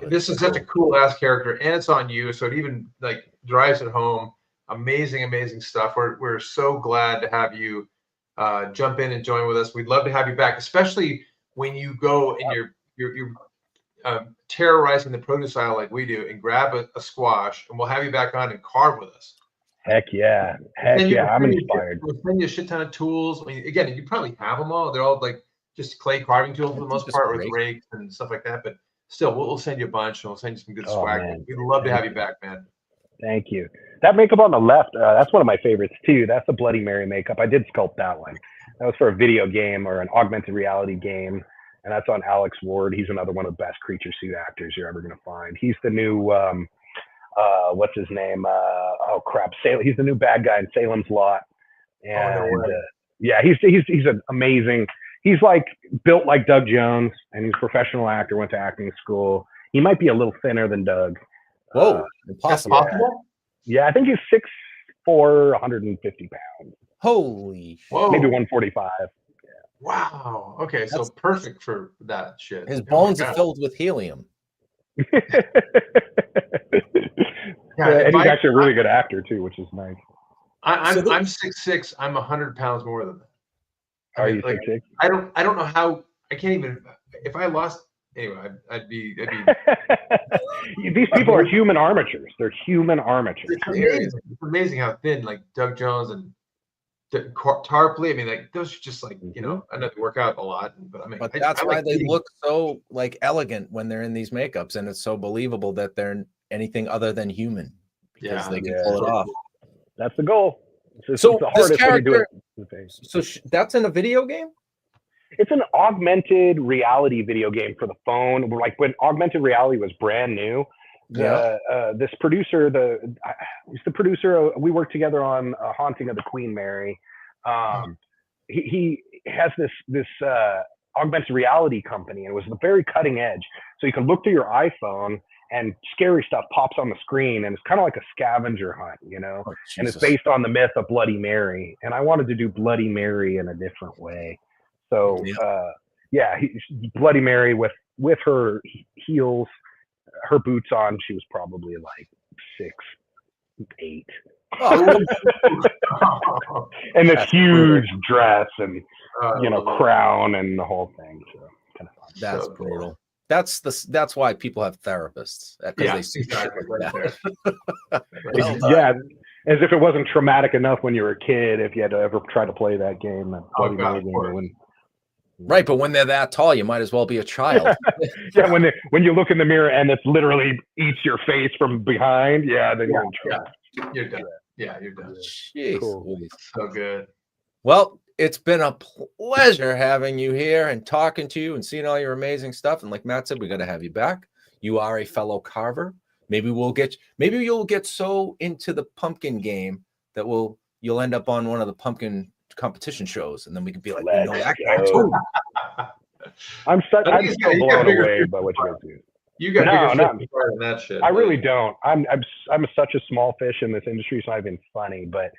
this is such a cool ass character, and it's on you, so it even like drives it home. Amazing stuff. We're so glad to have you jump in and join with us. We'd love to have you back, especially when you go and you're terrorizing the produce aisle like we do, and grab a squash, and we'll have you back on and carve with us. Heck yeah. I'm inspired. We'll send you a shit ton of tools. I mean, again, you probably have them all. They're all like just clay carving tools for the most part, with rakes and stuff like that. But still, we'll send you a bunch, and we'll send you some good swag. Man. We'd love to have you back, man. Thank you. That makeup on the left, that's one of my favorites too. That's the Bloody Mary makeup. I did sculpt that one. That was for a video game or an augmented reality game. And that's on Alex Ward. He's another one of the best creature suit actors you're ever going to find. He's the new, what's his name? He's the new bad guy in Salem's Lot. And he's an amazing, he's like built like Doug Jones, and he's a professional actor, went to acting school. He might be a little thinner than Doug. Whoa, impossible. Yeah, I think he's 6'4", 150 pounds. Holy. Whoa. Maybe 145. Wow. Okay, so perfect for that shit. His bones are filled with helium. And he's actually a really good actor too, which is nice. I'm 6'6". I'm 100 pounds more than that. Are you 6'6"? I don't know how. I can't even. If I lost, anyway, I'd be. These people are human armatures. They're human armatures. It's amazing how thin, like Doug Jones and Tarpley. I mean, like those are just like, I know they work out a lot, but that's why they look so like elegant when they're in these makeups, and it's so believable that they're anything other than human, because they can pull it off. That's the goal. It's so the hardest way to do it. So that's in a video game? It's an augmented reality video game for the phone. Like when augmented reality was brand new, this producer, he's the producer. We worked together on Haunting of the Queen Mary. He has this augmented reality company, and it was very cutting edge. So you can look through your iPhone, and scary stuff pops on the screen, and it's kind of like a scavenger hunt, and it's based on the myth of Bloody Mary. And I wanted to do Bloody Mary in a different way. So Bloody Mary with her heels, her boots on, she was probably like 6'8", And this That's huge dress and I love it. crown and the whole thing. So kind of fun. That's So cool. brutal. That's why people have therapists, because Yeah, they see exactly. shit like Right that. there. Well done. Yeah, as if it wasn't traumatic enough when you were a kid. If you had to ever try to play that game, that Bloody God, Mary of game, course. or when Right, but when they're that tall, you might as well be a child. yeah, when you look in the mirror and it's literally eats your face from behind, yeah, then you're in trouble. You're done. Yeah, you're done. Jeez Cool. Louise. So good. Well, it's been a pleasure having you here and talking to you and seeing all your amazing stuff. And like Matt said, we got to have you back. You are a fellow carver. Maybe you'll get so into the pumpkin game that you'll end up on one of the pumpkin competition shows, and then we can be like, Let's that go. guy too. I'm still you got blown bigger away fish by to what you fry. guys do. You got No, bigger no. fish to fry than that shit. I really don't. I'm such a small fish in this industry. It's not even funny, but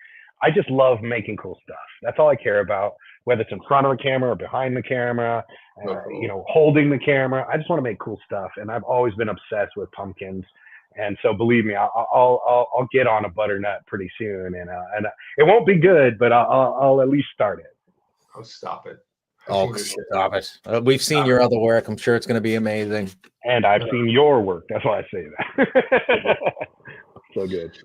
I just love making cool stuff. That's all I care about, whether it's in front of a camera or behind the camera, Cool. holding the camera. I just want to make cool stuff, and I've always been obsessed with pumpkins. And so, believe me, I'll get on a butternut pretty soon, and it won't be good, but I'll at least start it. Oh, stop it. Oh, stop it. We've seen your other work. I'm sure it's going to be amazing. And I've seen your work. That's why I say that. So good.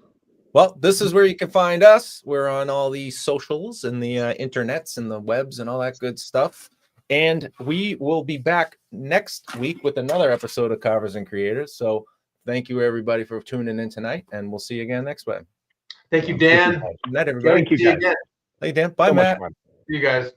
Well, this is where you can find us. We're on all the socials and the internets and the webs and all that good stuff. And we will be back next week with another episode of Carvers and Creators. So thank you, everybody, for tuning in tonight. And we'll see you again next week. Thank you, Dan. Good night, everybody. Thank you, guys. Again. Hey, Dan. Bye, So much Matt. fun. See you guys.